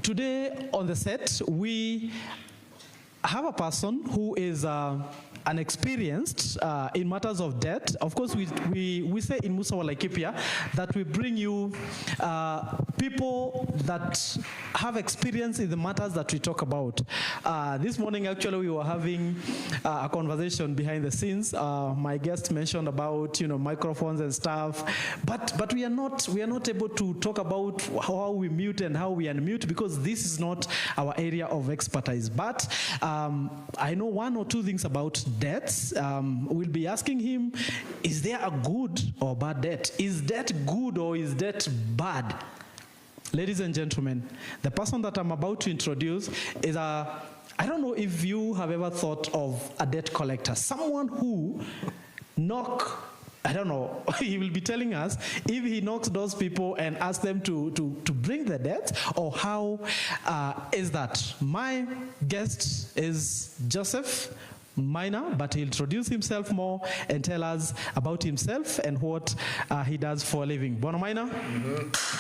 Today on the set, we have a person who is an experienced in matters of debt. Of course, we say in Musa wa Laikipia that we bring you people that have experience in the matters that we talk about. This morning, actually, we were having a conversation behind the scenes. My guest mentioned about microphones and stuff, but we are not able to talk about how we mute and how we unmute because this is not our area of expertise. But I know one or two things about debts. We'll be asking him, is there a good or bad debt? Is debt good or is debt bad? Ladies and gentlemen, the person that I'm about to introduce is I don't know if you have ever thought of a debt collector, someone who I don't know, he will be telling us if he knocks those people and asks them to bring the debt, or how is that? My guest is Joseph Maina, but he'll introduce himself more and tell us about himself and what he does for a living. Bwana Maina,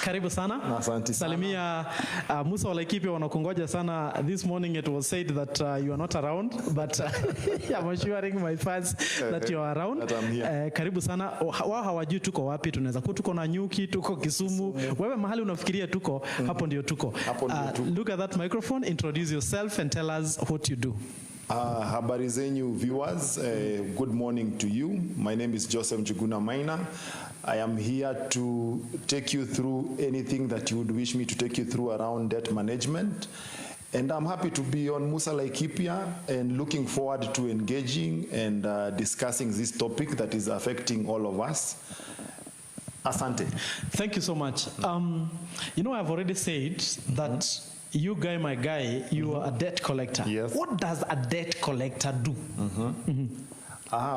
karibu sana. Asante sana. Salimia Musa wa Laikipia wanakungoja sana. This morning it was said that you are not around, but I'm assuring my fans that you are around. That I'm here. Karibu sana. Wao hawajui tuko wapi, tunaweza kuwa tuko na Nyuki, tuko Kisumu. Wewe mahali unafikiria tuko, hapo ndio tuko. Look at that microphone, introduce yourself and tell us what you do. Habari zenyu viewers, good morning to you. My name is Joseph Njuguna Maina. I am here to take you through anything that you would wish me to take you through around debt management. And I'm happy to be on Musa Laikipia and looking forward to engaging and discussing this topic that is affecting all of us. Asante. Thank you so much. I've already said that you guy, my guy, you are a debt collector. Yes. What does a debt collector do?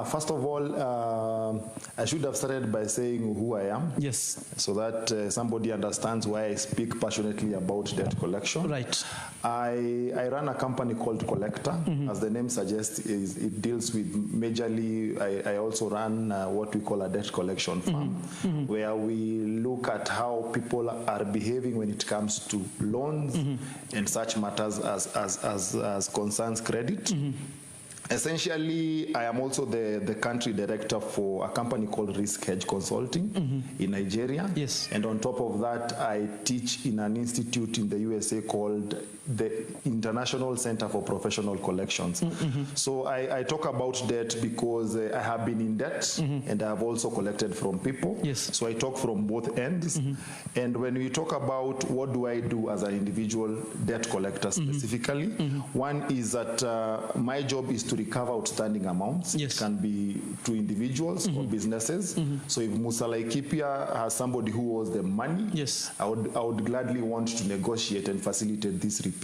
First of all, I should have started by saying who I am. Yes. So that somebody understands why I speak passionately about debt collection. Right. I run a company called Collector. As the name suggests, it deals with majorly, I also run what we call a debt collection firm, where we look at how people are behaving when it comes to loans and such matters as concerns credit. Essentially, I am also the country director for a company called Risk Hedge Consulting in Nigeria. Yes. And on top of that, I teach in an institute in the USA called the International Center for Professional Collections. So I talk about debt because I have been in debt and I have also collected from people. Yes. So I talk from both ends. And when we talk about what do I do as an individual debt collector specifically, one is that my job is to recover outstanding amounts. Yes. It can be to individuals or businesses. So if Musa Laikipia has somebody who owes them money, yes, I would gladly want to negotiate and facilitate this repayment.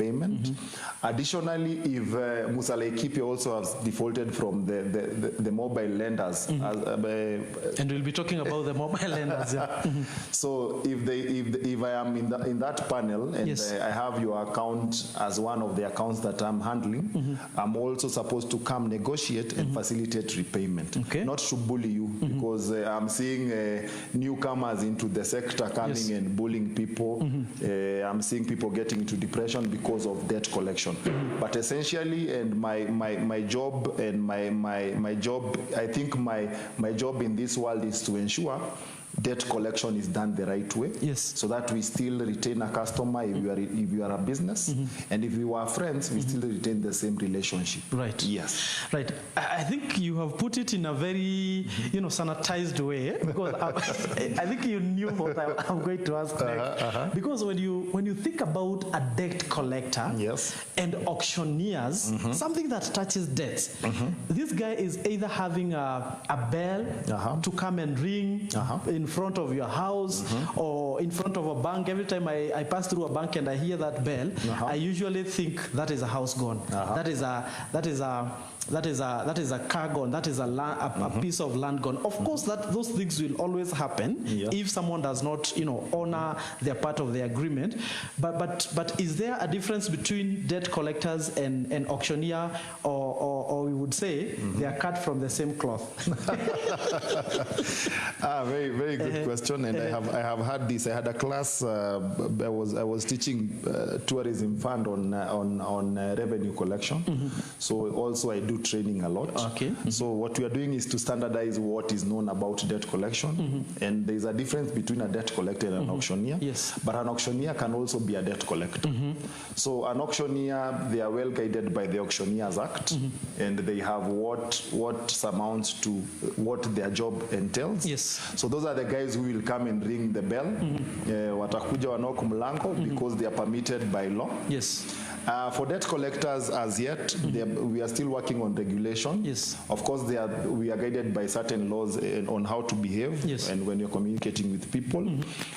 Additionally, if Musa Laikipia also has defaulted from the mobile lenders, and we'll be talking about the mobile lenders. Yeah. So if I am in that panel and yes, I have your account as one of the accounts that I'm handling, I'm also supposed to come negotiate and facilitate repayment. Okay. Not to bully you, because I'm seeing newcomers into the sector coming and bullying people. I'm seeing people getting into depression because of debt collection. But essentially, and my job and my job, I think my job in this world is to ensure debt collection is done the right way, yes, so that we still retain a customer if you are a business, and if you are friends, we still retain the same relationship. Right. Yes. Right. I think you have put it in a very sanitized way, because I think you knew what I'm going to ask next. Because when you think about a debt collector, yes, and auctioneers, something that touches debts, this guy is either having a bell to come and ring in front of your house or in front of a bank. Every time I pass through a bank and I hear that bell, I usually think that is a house gone. That is a car gone. That is a piece of land gone. Of course, those things will always happen if someone does not, honor their part of the agreement. But is there a difference between debt collectors and auctioneer, or we would say they are cut from the same cloth. Very, very good question, and I have had this. I had a class. I was teaching tourism fund on revenue collection. So also I do training a lot. Okay. So what we are doing is to standardize what is known about debt collection, and there is a difference between a debt collector and an auctioneer. Yes. But an auctioneer can also be a debt collector. So an auctioneer, they are well guided by the Auctioneers Act, and they have what amounts to what their job entails. Yes. So those are the guys who will come and ring the bell. Watakuja wanoku mlango because they are permitted by law. Yes. For debt collectors, as yet, we are still working on regulation. Yes. Of course, we are guided by certain laws on how to behave and when you're communicating with people.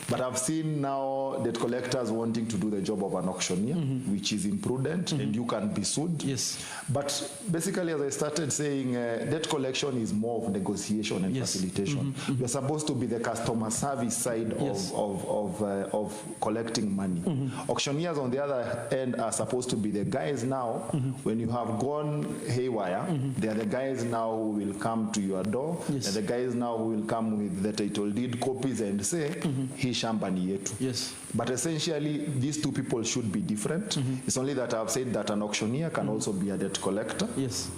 But I've seen now debt collectors wanting to do the job of an auctioneer, which is imprudent, and you can be sued. Yes. But basically, as I started saying, debt collection is more of negotiation and facilitation. You're supposed to be the customer service side of collecting money. Auctioneers, on the other end, are supposed to be the guys now, when you have gone haywire, they are the guys now who will come to your door. They're the guys now who will come with the title deed copies and say, hii shamba ni yetu. Yes. But essentially, these two people should be different. It's only that I've said that an auctioneer can also be a debt collector. Yes.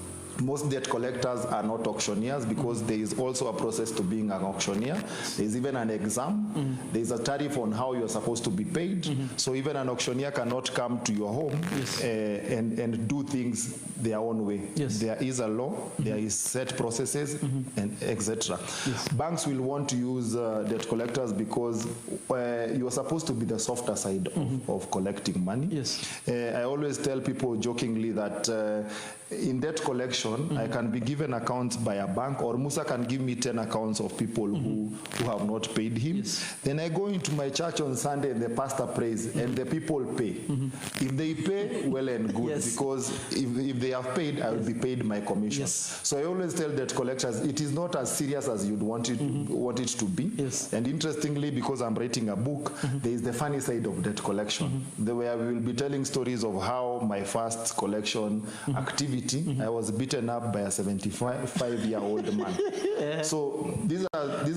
Most debt collectors are not auctioneers because there is also a process to being an auctioneer. There is even an exam. There is a tariff on how you're supposed to be paid. So even an auctioneer cannot come to your home and do things their own way. Yes. There is a law, there is set processes, and etc. Yes. Banks will want to use debt collectors because you are supposed to be the softer side of collecting money. Yes. I always tell people jokingly that in debt collection, I can be given accounts by a bank, or Musa can give me 10 accounts of people who have not paid him. Yes. Then I go into my church on Sunday and the pastor prays and the people pay. If they pay, well and good, because if they have paid, I will be paid my commission. Yes. So I always tell debt collectors, it is not as serious as you'd want it to be. Yes. And interestingly, because I'm writing a book, there is the funny side of debt collection, where we will be telling stories of how my first collection activity, I was beaten up by a 75-year-old man. So these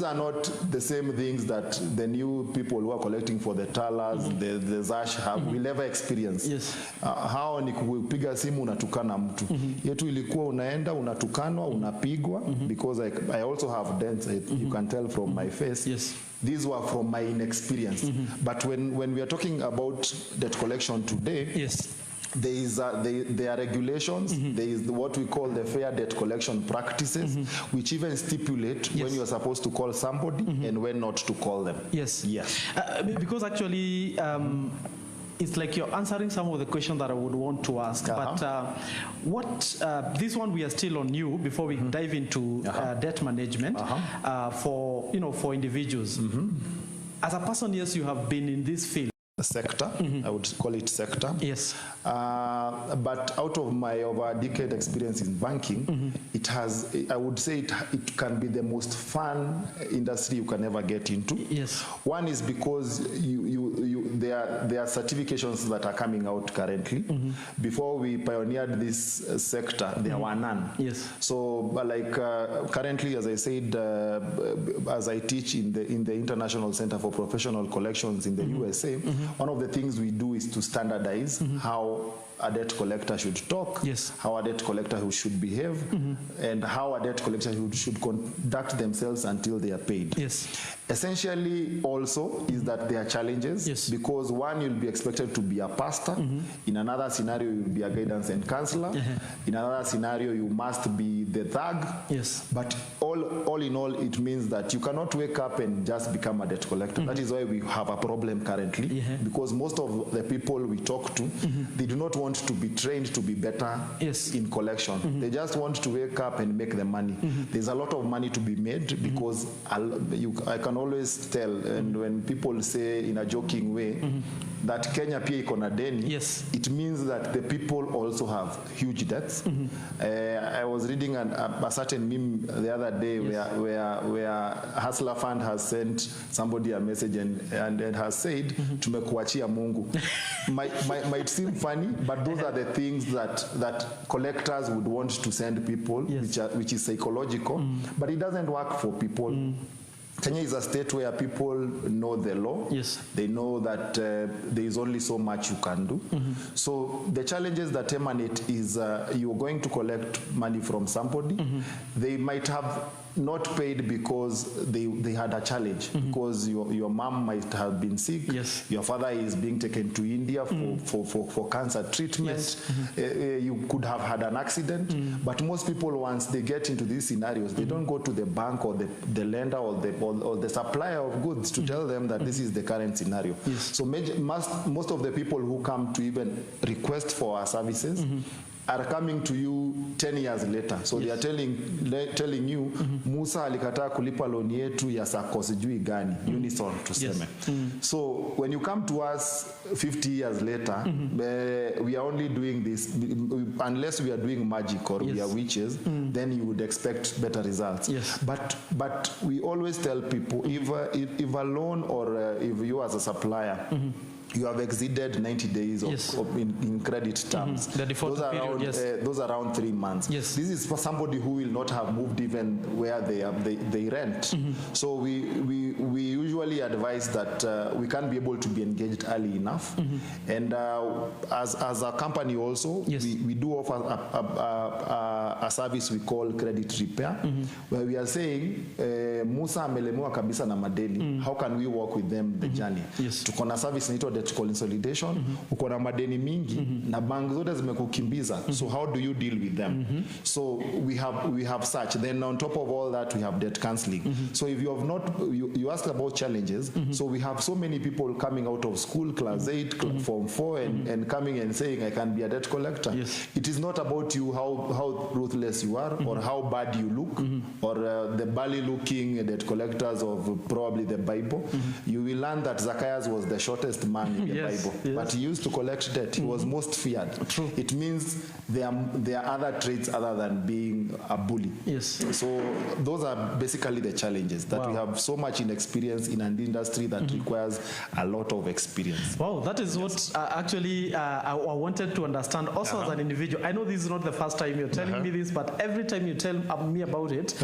are not the same things that the new people who are collecting for the Talas, the Zash will ever experience. Yes. Hao ni kupiga simu unatukana mtu. Yetu ilikuwa unaenda unatukanwa unapigwa, because I also have dents, you can tell from my face. Yes. These were from my inexperience. But when we are talking about debt collection today, there are regulations. There is what we call the fair debt collection practices, which even stipulate when you are supposed to call somebody and when not to call them. Yes. Because actually, it's like you're answering some of the questions that I would want to ask. But this one we are still on you before we dive into debt management for individuals. As a person, yes, you have been in this field. Sector, I would call it sector. Yes. But out of my over a decade experience in banking, it has, I would say it can be the most fun industry you can ever get into. Yes. One is because there are certifications that are coming out currently. Before we pioneered this sector, there were none. Yes. So like currently, as I said, as I teach in the International Center for Professional Collections in the USA, one of the things we do is to standardize how a debt collector should talk, how a debt collector should behave, and how a debt collector should conduct themselves until they are paid. Yes. Essentially also is that there are challenges, because one, you'll be expected to be a pastor. In another scenario, you'll be a guidance and counselor. In another scenario, you must be the thug. Yes. But all in all, it means that you cannot wake up and just become a debt collector. That is why we have a problem currently, because most of the people we talk to, they do not want to be trained to be better in collection. They just want to wake up and make the money. There's a lot of money to be made, because I can always tell, and when people say in a joking way, that Kenya pia iko na deni, Yes. it means that the people also have huge debts. I was reading a certain meme the other day where Hustler Fund has sent somebody a message and has said, tumekuachia Mungu. Might seem funny, but those are the things that collectors would want to send people, Yes. which is psychological, but it doesn't work for people. Kenya is a state where people know the law. Yes. They know that there is only so much you can do. So the challenges that emanate is you're going to collect money from somebody. They might have not paid because they had a challenge, because your mom might have been sick. Yes. Your father is being taken to India for cancer treatment. Yes. You could have had an accident. But most people, once they get into these scenarios, they don't go to the bank or the lender or the supplier of goods to tell them that this is the current scenario. Yes. So most of the people who come to even request for our services are coming to you 10 years later. So they are telling you, Musa alikataa kulipa loan yetu ya sako sijui gani, Unison tuseme. So when you come to us 50 years later, we are only doing this, unless we are doing magic or we are witches, then you would expect better results. Yes. But we always tell people, if a loan or if you as a supplier, you have exceeded 90 days in credit terms. The default period, those are around 3 months. Yes. This is for somebody who will not have moved even where they rent. So we usually advise that we can't be able to be engaged early enough. And as a company also, we do offer a service we call credit repair, where we are saying, Musa amelemewa kabisa na madeni. How can we work with them the journey? Yes. Tuko na service inaitwa debt consolidation. Uko na madeni mingi na bank zote zimekukimbiza. So how do you deal with them? So we have such. Then on top of all that, we have debt counseling. So if you have not, you asked about challenges. So we have so many people coming out of school, class 8, form 4, and coming and saying, I can be a debt collector. Yes. It is not about you, how ruthless you are, or how bad you look, or the barely looking debt collectors of probably the Bible. You will learn that Zacchaeus was the shortest man in the Bible, but he used to collect debt. He was most feared. True. It means there are other traits other than being a bully. Yes. So those are basically the challenges, that we have so much inexperience in an industry that requires a lot of experience. Wow, that is what actually I wanted to understand also as an individual. I know this is not the first time you're telling me this, but every time you tell me about it,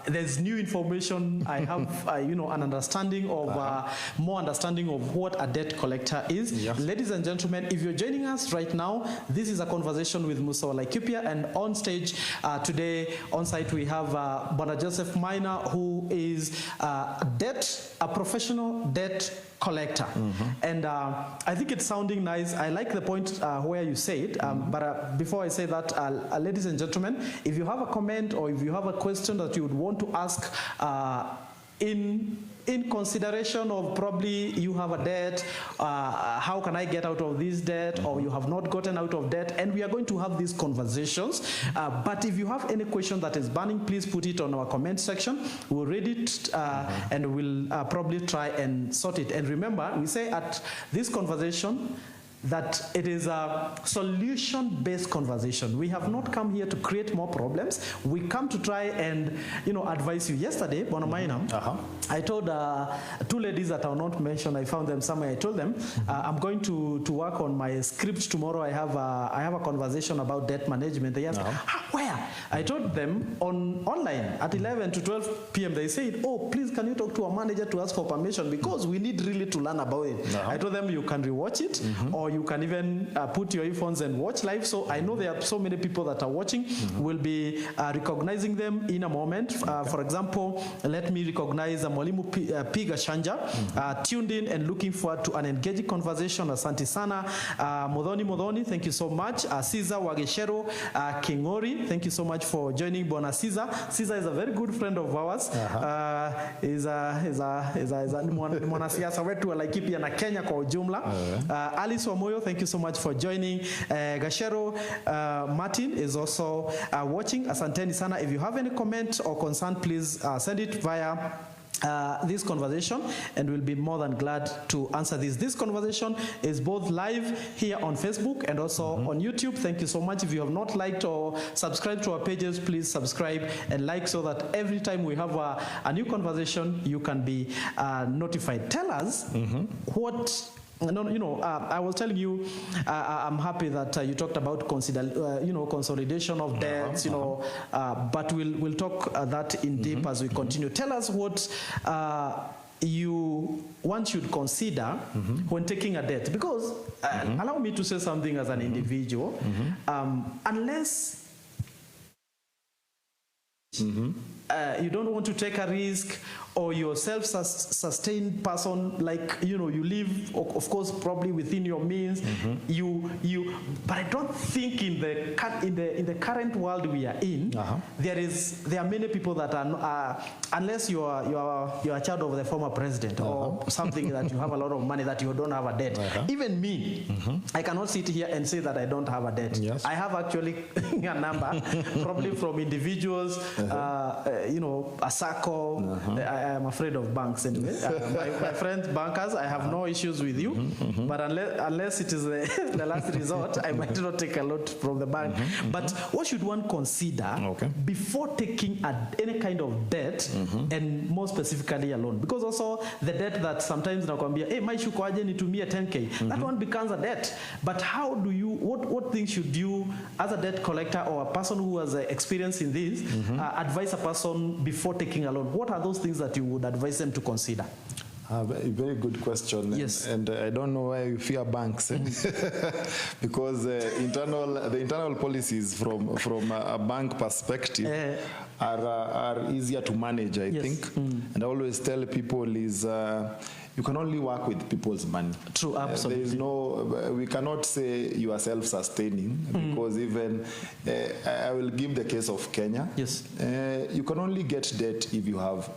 there's new information. I have an understanding of more understanding of what a debt collector is. Yes. Ladies and gentlemen, if you're joining us right now, this is a conversation with Musa wa Laikipia, and on stage today, on site, we have Bwana Joseph Maina, who is a professional debt collector. And I think it's sounding nice. I like the point where you say it, but before I say that, ladies and gentlemen, if you have a comment or if you have a question that you would want to ask in consideration of probably you have a debt, how can I get out of this debt, or you have not gotten out of debt, and we are going to have these conversations. But if you have any question that is burning, please put it on our comment section. We'll read it and we'll probably try and sort it. And remember, we say at this conversation that it is a solution-based conversation. We have not come here to create more problems. We come to try and, advise you. Yesterday, Bwana Maina, I told 2 ladies that I will not mention. I found them somewhere. I told them I'm going to work on my script tomorrow. I have a conversation about debt management. They asked, where? I told them online at 11 to 12 p.m. They said, oh, please, can you talk to a manager to ask for permission, because we need really to learn about it. I told them you can rewatch it, or you can even put your earphones and watch live. So I know there are so many people that are watching. We'll be recognizing them in a moment. For example, let me recognize Mwalimu Piga Shanja, tuned in and looking forward to an engaging conversation. Asante sana. Modoni, thank you so much. Caesar Wageshero Kingori, thank you so much for joining. Bwana Caesar. Caesar is a very good friend of ours. Is mwanasiasa wetu wa Laikipia na Kenya kwa ujumla. Alice Wamoyo, thank you so much for joining. Gashero Martin is also watching. Asanteni sana. If you have any comment or concern, please send it via this conversation, and we'll be more than glad to answer this. This conversation is both live here on Facebook and also on YouTube. Thank you so much. If you have not liked or subscribed to our pages, please subscribe and like so that every time we have a new conversation, you can be notified. Tell us what. No, I was telling you, I'm happy that you talked about consolidation of debts, but we'll talk that in deep as we continue. Tell us what one should consider when taking a debt, because allow me to say something as an individual, unless you don't want to take a risk, or you're a self-sustained person, like you live, of course, probably within your means. But I don't think in the current world we are in, there are many people that are unless you are a child of the former president or something that you have a lot of money that you don't have a debt. Even me, I cannot sit here and say that I don't have a debt. Yes. I have actually a number, probably from individuals, a circle. I am afraid of banks anyway. My friends bankers, I have no issues with you, but unless it is the last resort, I might not take a lot from the bank. But what should one consider before taking any kind of debt, and more specifically a loan? Because also the debt that sometimes nakwambia, hey, maishukoaje nitumie 10K, that one becomes a debt. But how do you, what things should you, as a debt collector or a person who has experience in this, advise a person before taking a loan? What are those things that you would advise them to consider? A very good question. Yes. And I don't know why you fear banks, because the internal policies from a bank perspective are easier to manage, I think. And I always tell people is you can only work with people's money. True, absolutely. There is we cannot say you are self-sustaining, because even, I will give the case of Kenya. Yes. You can only get debt if you have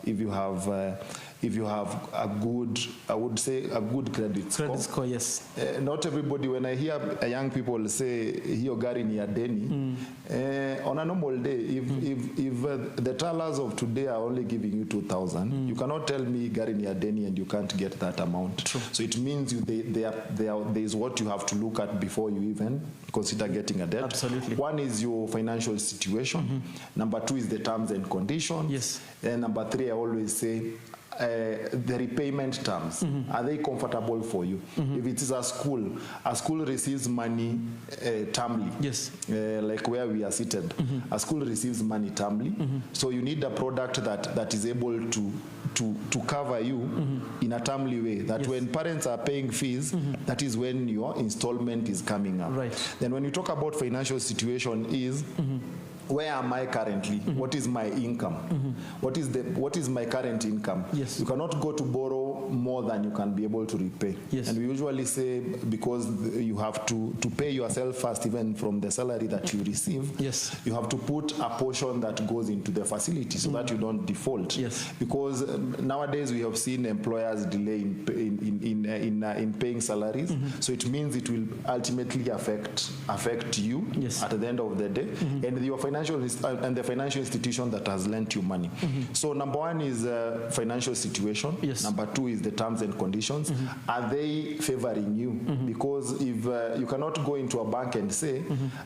a good, I would say, a good credit score. Credit score, yes. Not everybody, when I hear young people say, hiyo gari ni ya deni, on a normal day, if the tellers of today are only giving you 2,000, you cannot tell me gari ni ya deni and you can't get that amount. True. So it means there is what you have to look at before you even consider getting a debt. Absolutely. One is your financial situation. Number two is the terms and conditions. Yes. And number three, I always say, the repayment terms, are they comfortable for you? If it is a school receives money termly. Yes. Like where we are seated, a school receives money termly. So you need a product that is able to cover you in a timely way, that when parents are paying fees, that is when your installment is coming up. Right. Then when you talk about financial situation is, where am I currently? What is my income? What is my current income? Yes. You cannot go to borrow more than you can be able to repay. Yes. And we usually say, because you have to pay yourself first, even from the salary that you receive. Yes. You have to put a portion that goes into the facility so that you don't default. Yes. Because nowadays we have seen employers delay in paying salaries. So it means it will ultimately affect you at the end of the day, and your the financial institution that has lent you money. So number one is financial situation. Yes. Number two is the terms and conditions. Are they favoring you? Because if you cannot go into a bank and say,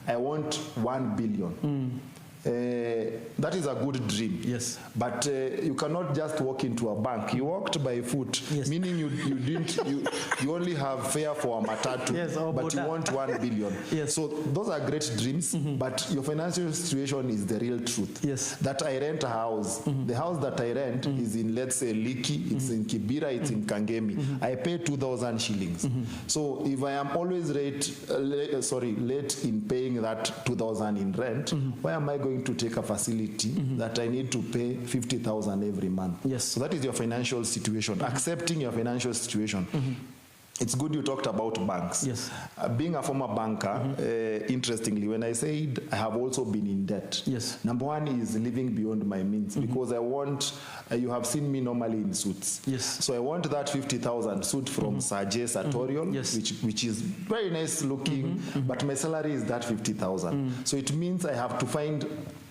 I want 1 billion. That is a good dream. Yes. But you cannot just walk into a bank. You walked by foot, meaning you only have fare for a matatu, but you want 1 billion. Yes. So those are great dreams, but your financial situation is the real truth. Yes. That I rent a house. The house that I rent is in, let's say, Liki, it's in Kibera, it's in Kangemi. I pay 2,000 shillings. So if I am always late in paying that 2,000 in rent, why am I going to take a facility that I need to pay 50,000 every month? Yes. So that is your financial situation. Accepting your financial situation. It's good you talked about banks. Yes. Being a former banker, interestingly, when I said I have also been in debt, number one is living beyond my means, because I want, you have seen me normally in suits. Yes. So I want that 50,000 suit from Sajay Sartorial, which is very nice looking, but my salary is that 50,000. So it means I have to find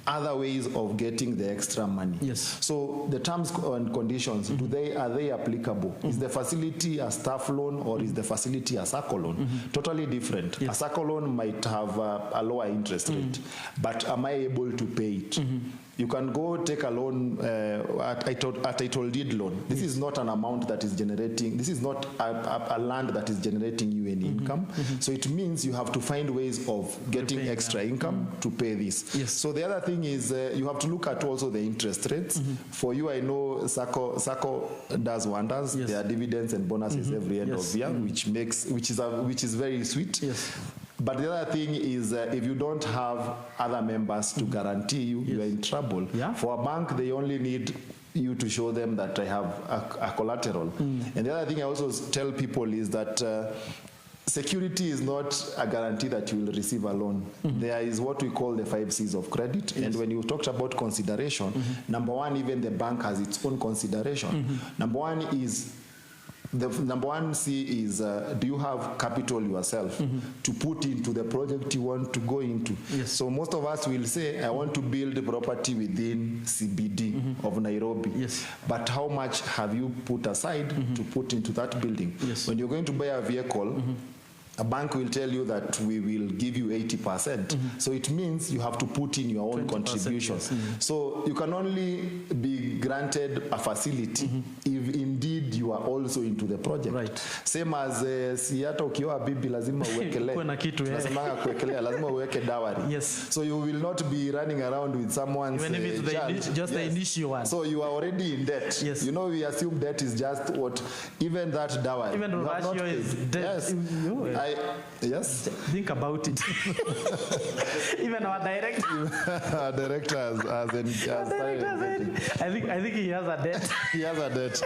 other ways of getting the extra money. Yes. So the terms and conditions, are they applicable? Is the facility a staff loan or is the facility a SACCO loan? Totally different. Yes. A SACCO loan might have a lower interest rate, but am I able to pay it? You can go take a loan, a title deed loan. This is not an amount that is generating, this is not a land that is generating you any income. So it means you have to find ways of getting extra income to pay this. Yes. So the other thing is you have to look at also the interest rates. For you, I know SACCO does wonders. Yes. There are dividends and bonuses every end of year, which is very sweet. Yes. But the other thing is if you don't have other members to guarantee you, you are in trouble. Yeah. For a bank, they only need you to show them that I have a collateral. And the other thing I also tell people is that security is not a guarantee that you will receive a loan. There is what we call the 5 C's of credit. And when you talked about consideration, number one, even the bank has its own consideration. Number one is, the number 1 C is do you have capital yourself to put into the project you want to go into? Yes. So most of us will say, I want to build property within CBD of Nairobi. Yes. But how much have you put aside to put into that building? Yes. When you're going to buy a vehicle, a bank will tell you that we will give you 80%. So it means you have to put in your own contribution. Yes. So you can only be granted a facility if indeed you are also into the project. Right. Same as si hata ukiwa bibi lazima uwekele. Kuwe na kitu, Tunasemanga kuwekelea, lazima uweke dowry. Yes. So you will not be running around with someone's Even if it's just the initial one. So you are already in debt. Yes. You know, we assume debt is just what, even that dowry. Even you have not ratio is paid. debt. Yes. Yes. Think about it. Even our director. Our director has I think he has a debt. He has a debt.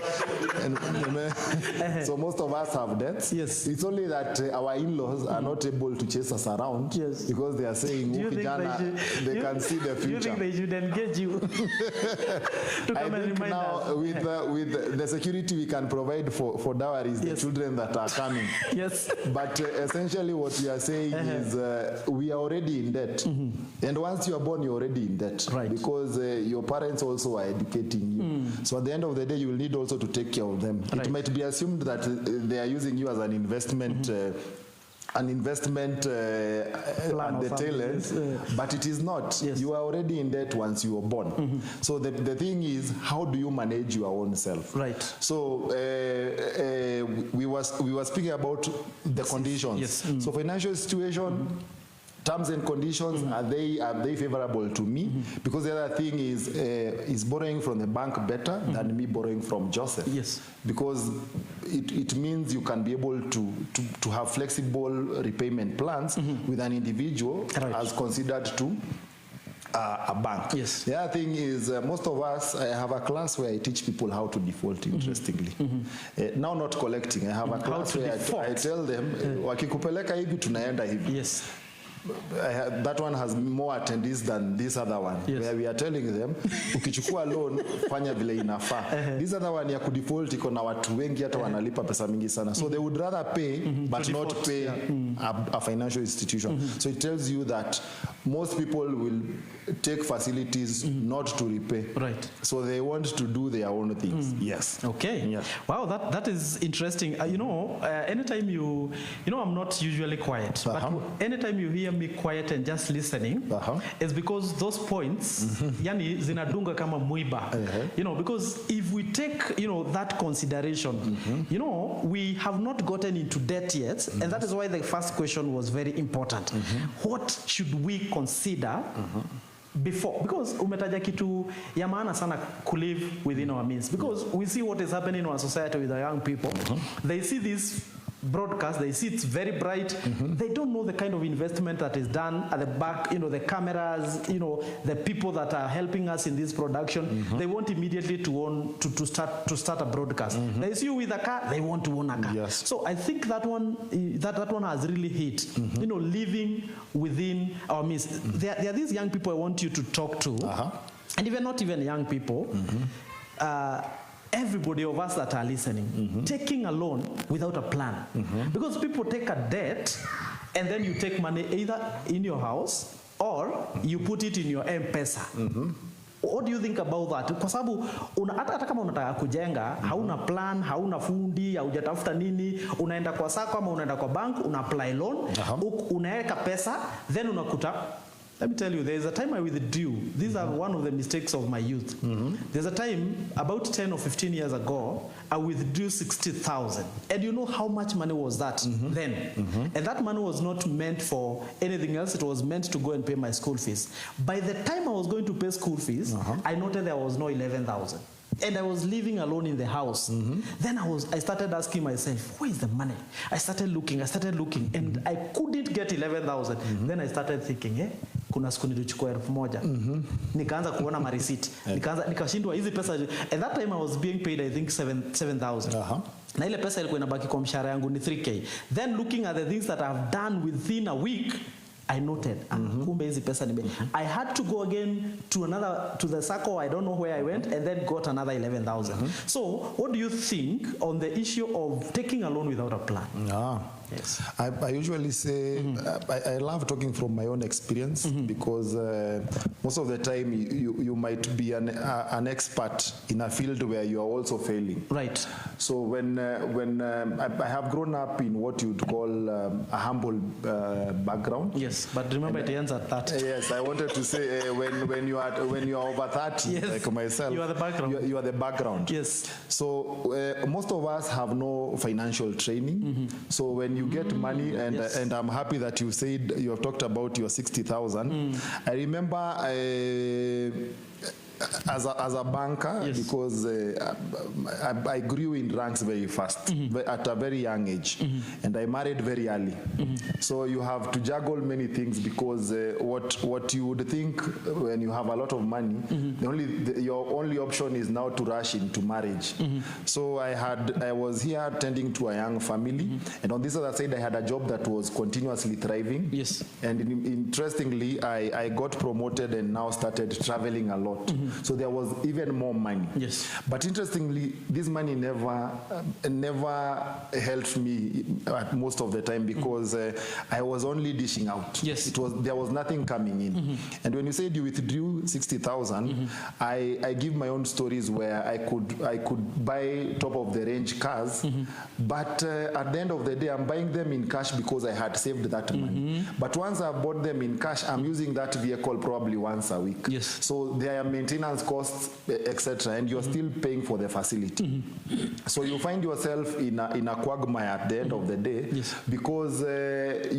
So most of us have debts. Yes. It's only that our in-laws are not able to chase us around because they are saying, they can see the future. Do you think they should engage you to come and remind now, us? with the security we can provide for dowries, the children that are coming. Yes. But essentially what we are saying is we are already in debt. And once you are born, you're already in debt. Right. Because your parents also are educating you. So at the end of the day, you will need also to take care of them. Right. It might be assumed that they are using you as an investment plan at the tail end, but it is not. Yes. You are already in debt once you were born. So the thing is, how do you manage your own self? Right. So we were speaking about the conditions. Yes. So financial situation, terms and conditions, are they favorable to me? Because the other thing is borrowing from the bank better than me borrowing from Joseph? Yes. Because it means you can be able to have flexible repayment plans with an individual as considered to a bank. Yes. The other thing is most of us, I have a class where I teach people how to default, interestingly. Now not collecting. I have a class where I tell them, wakikupeleka hivi tunaenda hivi. Yes. That one has more attendees than this other one, where we are telling them, ukichukua loan, fanya vile inafaa. This other one ya kudefault iko na watu wengi hata wanalipa pesa mingi sana. So they would rather pay, but not pay a financial institution. So it tells you that most people will take facilities not to repay. Right. So they want to do their own things. Yes. Okay. Yes. Wow, that is interesting. Anytime I'm not usually quiet, but anytime you hear me quiet and just listening, it's because those points, yani zinadunga kama mwiba. Because if we take, that consideration, we have not gotten into debt yet, and that is why the first question was very important. What should we consider before? Because umetaja kitu ya maana sana to live within our means. Because we see what is happening in our society with our young people. They see this broadcast, they see it's very bright. They don't know the kind of investment that is done at the back, the cameras, the people that are helping us in this production. They want immediately to start a broadcast. They see you with a car, they want to own a car. Yes. So I think that one has really hit. Living within our means. There are these young people I want you to talk to, and even not even young people. Everybody of us that are listening, taking a loan without a plan. Because people take a debt and then you take money either in your house or you put it in your M-Pesa. What do you think about that? Kwa sababu hata kama unataka kujenga, hauna plan, hauna fundi, haujatafuta nini, unaenda kwa sako ama unaenda kwa bank, una apply loan, unaweka pesa, then unakuta. Let me tell you, there is a time I withdrew. These are one of the mistakes of my youth. There's a time, about 10 or 15 years ago, I withdrew 60,000. And you know how much money was that then? And that money was not meant for anything else. It was meant to go and pay my school fees. By the time I was going to pay school fees, I noted there was no 11,000. And I was living alone in the house. Then I started asking myself, where is the money? I started looking, and I couldn't get 11,000. Then I started thinking, kuna siku nilichukua 1,000. Nikaanza kuona ma receipt. Nikashindwa hizi pesa. At that time I was being paid, I think 7,000. Na ile pesa ilikuwa inabaki kwa mshahara yangu ni 3K. Then looking at the things that I've done within a week, I noted, kumbe hizi pesa nime. I had to go again to the circle, I don't know where I went, and then got another 11,000. So, what do you think on the issue of taking a loan without a plan? Yes. I usually say, I love talking from my own experience because most of the time you might be an expert in a field where you are also failing. Right. So when I have grown up in what you'd call a humble background. Yes, but remember it ends at 30. Yes, I wanted to say when you are over 30, like myself, you are the background. You are the background. Yes. So most of us have no financial training. So when you get money, and I'm happy that you said you have talked about your 60,000. I remember as a banker, because I grew in ranks very fast at a very young age, and I married very early. So you have to juggle many things because what you would think when you have a lot of money, your only option is now to rush into marriage. So I was here tending to a young family, and on this other side I had a job that was continuously thriving. Yes. And interestingly, I got promoted and now started traveling a lot. So there was even more money. Yes. But interestingly, this money never helped me at most of the time because I was only dishing out. Yes. There was nothing coming in. And when you said you withdrew 60,000, I give my own stories where I could buy top of the range cars, but at the end of the day, I'm buying them in cash because I had saved that money. But once I bought them in cash, I'm using that vehicle probably once a week. Yes. So there are maintenance costs, etc., and you're still paying for the facility. So you find yourself in a quagmire at the end of the day, because at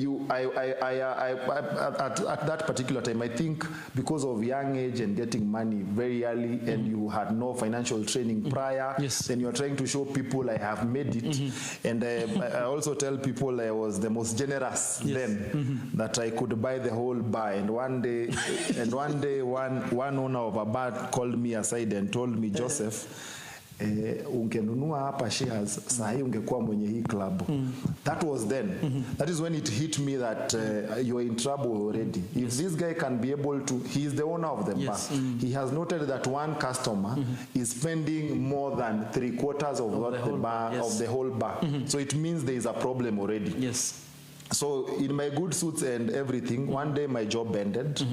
that particular time, I think because of young age and getting money very early, and you had no financial training prior, then you're trying to show people I have made it. And I also tell people I was the most generous then, that I could buy the whole bar. And one day, one owner of a bar called me aside and told me, Joseph, ungenunua hapa shares, sahi ungekuwa mwenye hii club. That was then. That is when it hit me that you're in trouble already. If this guy can be able to, he is the owner of the bar. He has noted that one customer is spending more than 3/4 of what the bar of the whole bar. So it means there is a problem already. Yes. So in my good suits and everything, one day my job ended,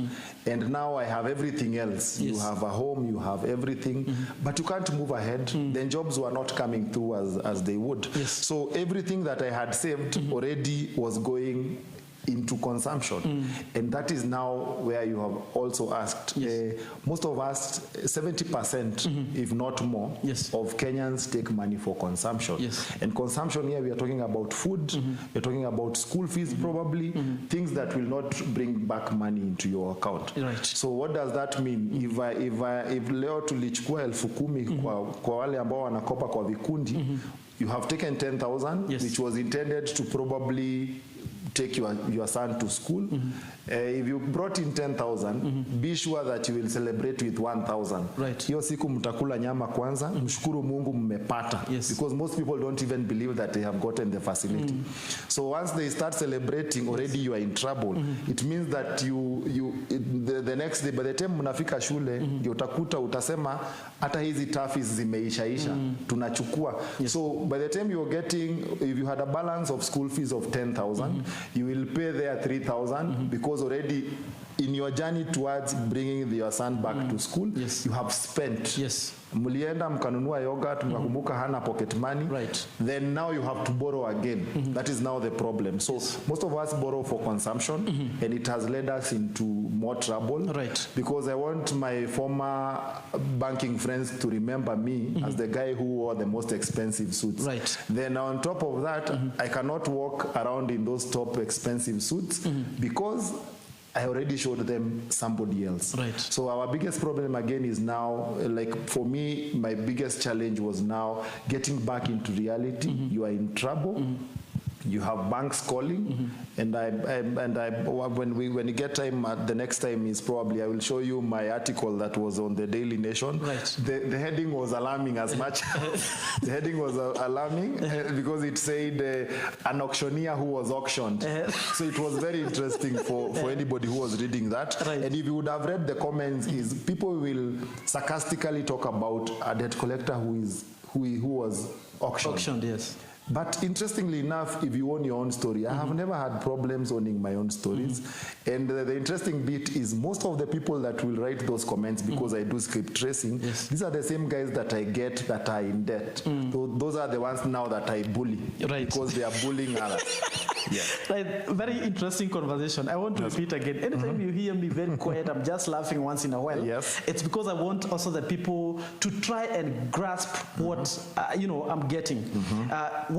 and now I have everything else. You have a home, you have everything, but you can't move ahead. Then jobs were not coming through as they would. So everything that I had saved already was going into consumption. And that is now where you have also asked. Most of us, 70%, if not more, of Kenyans take money for consumption. And consumption here, we are talking about food, we're talking about school fees probably, things that will not bring back money into your account. So what does that mean? If leo tulichukua 10,000 kwa wale ambao wanakopa kwa vikundi, you have taken 10,000, which was intended to probably take your son to school. If you brought in 10,000, be sure that you will celebrate with 1,000. Hiyo siku mtakula nyama kwanza, mshukuru Mungu mmepata. Because most people don't even believe that they have gotten the facility. So once they start celebrating, already you are in trouble. It means that the next day, by the time mnafika shule, ndio utasema hata hizi tafis zimeishaisha, tunachukua. So by the time you're getting, if you had a balance of school fees of 10,000, you will pay there 3,000 because already in your journey towards bringing your son back to school, Yes. you have spent. Yes. Mlienda mkanunua yogurt, mkakumbuka hana pocket money. Right. Then now you have to borrow again. That is now the problem. So most of us borrow for consumption, and it has led us into more trouble. Right. Because I want my former banking friends to remember me as the guy who wore the most expensive suits. Right. Then on top of that, I cannot walk around in those top expensive suits because I already showed them somebody else. Right. So our biggest problem again is now, like for me, my biggest challenge was now getting back into reality. You are in trouble. You have banks calling, and when you get time, the next time is probably I will show you my article that was on the Daily Nation. Right. The heading was alarming as much. The heading was alarming because it said an auctioneer who was auctioned. So it was very interesting for anybody who was reading that. Right. And if you would have read the comments, is people will sarcastically talk about a debt collector who was auctioned. Auctioned, yes. But interestingly enough, if you own your own story, I have never had problems owning my own stories. And the interesting bit is most of the people that will write those comments, because I do script tracing, these are the same guys that I get that are in debt. So those are the ones now that I bully, Right. because they are bullying others. Yeah. Right, very interesting conversation. I want to repeat again. Anytime you hear me very quiet, I'm just laughing once in a while. Yes. It's because I want also the people to try and grasp what I'm getting.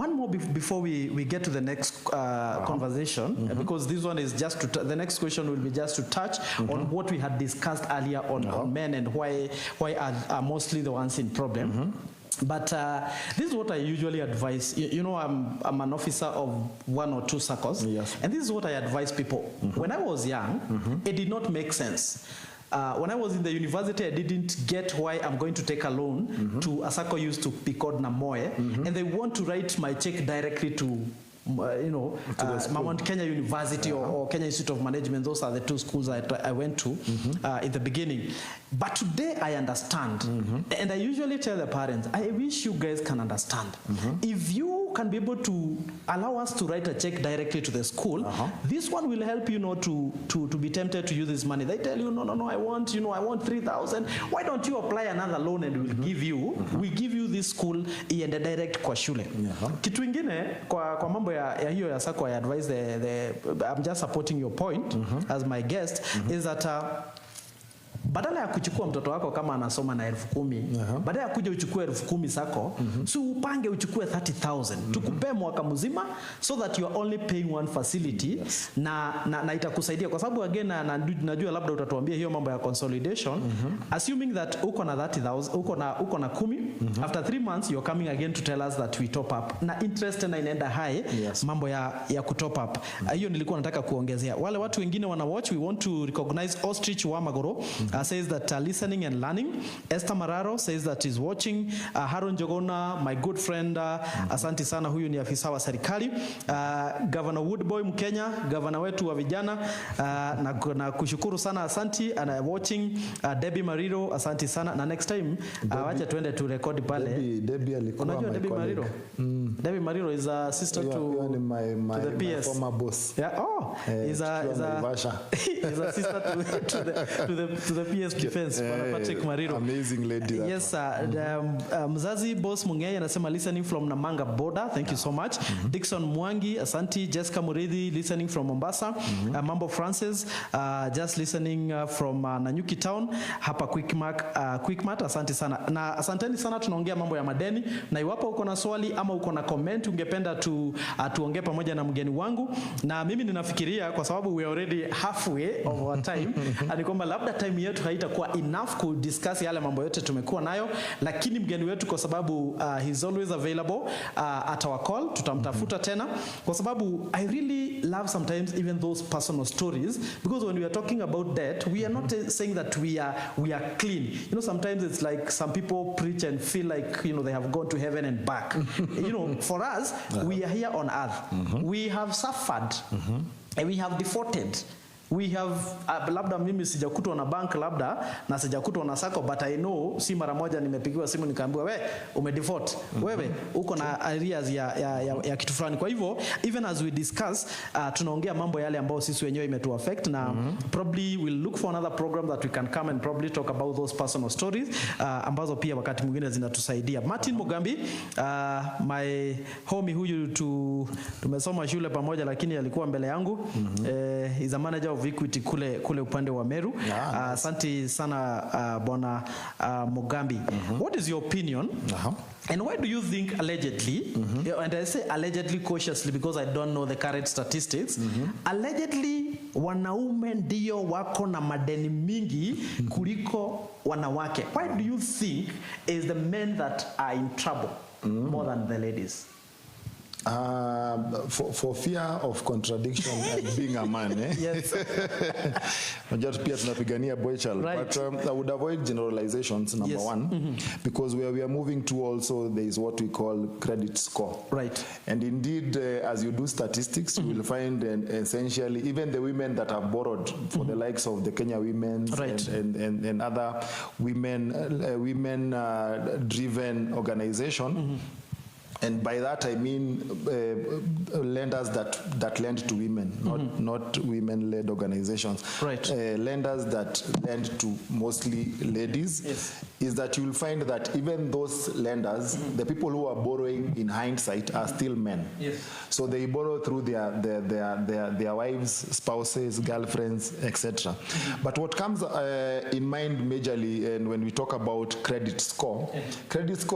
One more before we get to the next conversation, because this one is just to the next question will be just to touch on what we had discussed earlier on men and why are mostly the ones in problem. But this is what I usually advise. I'm an officer of 1 or 2 circles. Yes. And this is what I advise people. When I was young, it did not make sense. When I was in the university, I didn't get why I'm going to take a loan to a circle used to be called Namoe, and they want to write my check directly to Mount Kenya University or Kenya Institute of Management. Those are the 2 schools I went to in the beginning. But today I understand. And I usually tell the parents, I wish you guys can understand. If you can be able to allow us to write a check directly to the school, this one will help you to be tempted to use this money. They tell you, no, I want 3,000. Why don't you apply another loan and we give you this school iende direct kwa shule. Kitu ingine kwa mambo ya hiyo ya sako, I advise I'm just supporting your point as my guest is that badala ya kuchukua mtoto wako kama anasoma na 10,000, badala ya kuja uchukue 10,000 sako, si upange uchukue 30,000 tukupe mwaka mzima, so that you are only paying one facility. Na itakusaidia kwa sababu again najua labda utatuambia hiyo mambo ya consolidation. Assuming that uko na 30,000, uko na 10, after 3 months you're coming again to tell us that we top up, na interest na inaenda high. Mambo ya kutop up hiyo nilikuwa nataka kuongezea. Wale watu wengine wana watch, we want to recognize Ostrich wa Magoro says that listening and learning. Esther Mararo says that is watching. Haron Jogona, my good friend, asanti sana, huyu ni afisa wa serikali. Governor Woodboy Mkenya, governor wetu wa vijana, na kushukuru sana, asanti, and watching. Debbie Mariro, asanti sana, na next time wacha tuende tu record pale. Debbie alikuwa my Debbie Mariro? Debbie Mariro is a sister to the PS. My former boss. Yeah. Oh, is a sister to the PS defense. Patrick Mariro. Amazing lady. Yes, Mzazi Boss Mungei anasema listening from Namanga border. Thank you so much. Dixon Mwangi, asanti. Jessica Muridhi listening from Mombasa. Mambo Francis just listening from Nanyuki town. Hapa Quickmart, asanti sana. Na asanteni sana, tunaongea mambo ya madeni, na iwapo uko na swali ama uko na comment ungependa tuongee pamoja na mgeni wangu, na mimi ninafikiria kwa sababu we already halfway of our time ni kwamba labda time yetu haitakuwa enough ku discuss yale mambo yote tumekuwa nayo, lakini mgeni wetu kwa sababu he's always available at our call, tutamtafuta tena, kwa sababu I really love sometimes even those personal stories, because when we are talking about debt, we are not saying that we are clean. Sometimes it's like some people preach and feel like they have gone to heaven and back. For us, we are here on earth. We have suffered and we have defaulted. we have labda mimi sijakutwa na bank labda na sijakutwa na sako, but I know si mara moja nimepigiwa simu nikaambiwa we umedefault, wewe uko na arrears ya kitu fulani. Kwa hivyo even as we discuss tunaongea mambo yale ambayo sisi wenyewe imetu affect, na probably we'll look for another program that we can come and probably talk about those personal stories ambazo pia wakati mwingine zinatusaidia. Martin Mugambi, my homie huyu tumesoma shule pamoja lakini alikuwa mbele yangu, is a manager of Equity kule upande wa Meru. Asante sana bwana Mugambi. What is your opinion? And why do you think allegedly, and I say allegedly cautiously because I don't know the current statistics, allegedly wanaume ndio wako na madeni mingi kuliko wanawake? Why do you think is the men that are in trouble more than the ladies? For fear of contradiction and being a man, Yes. Just pia tunapigania boy child, Right. but I would avoid generalizations, number Yes. one, because where we are moving to also there is what we call credit score. Right. And indeed, as you do statistics, you will find essentially even the women that have borrowed for the likes of the Kenya women Right. and other women driven organization. And by that I mean lenders that lend to women, not women-led organizations. Right. Lenders that lend to mostly ladies. Yes. Is that you will find that even those lenders, the people who are borrowing in hindsight are still men. Yes. So they borrow through their wives, spouses, girlfriends, etc. But what comes in mind majorly, and when we talk about credit score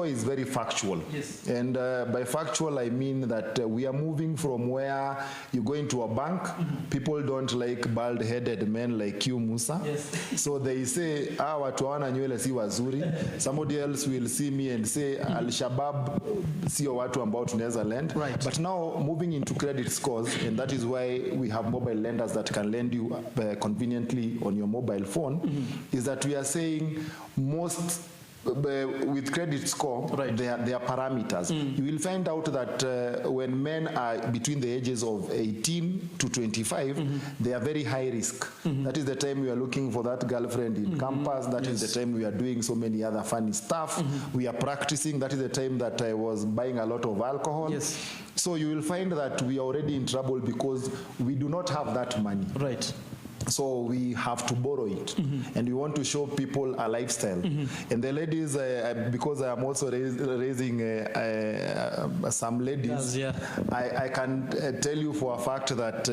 is very factual. Yes. And by factual, I mean that we are moving from where you go into a bank, people don't like bald-headed men like you, Musa. Yes. So they say, watu hawana nywele si wazuri. Somebody else will see me and say, Al-Shabaab sio watu ambao tunaweza lend. Right. But now moving into credit scores, and that is why we have mobile lenders that can lend you conveniently on your mobile phone, is that we are saying most with credit score, Right. there are parameters. You will find out that when men are between the ages of 18 to 25, they are very high risk. That is the time we are looking for that girlfriend in campus. That is the time we are doing so many other funny stuff. We are practicing. That is the time that I was buying a lot of alcohol. Yes. So you will find that we are already in trouble because we do not have that money. Right. So we have to borrow it, and we want to show people a lifestyle. And the ladies, because I am also raising some ladies, Yes, I can tell you for a fact that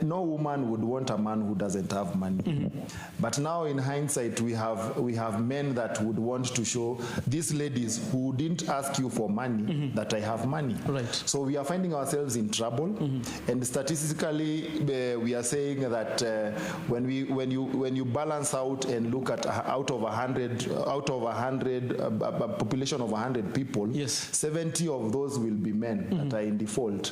no woman would want a man who doesn't have money. But now in hindsight, we have men that would want to show these ladies who didn't ask you for money that I have money. Right. So we are finding ourselves in trouble, and statistically, we are saying that when you balance out and look at out of 100 a population of 100 people, Yes. 70 of those will be men that are in default.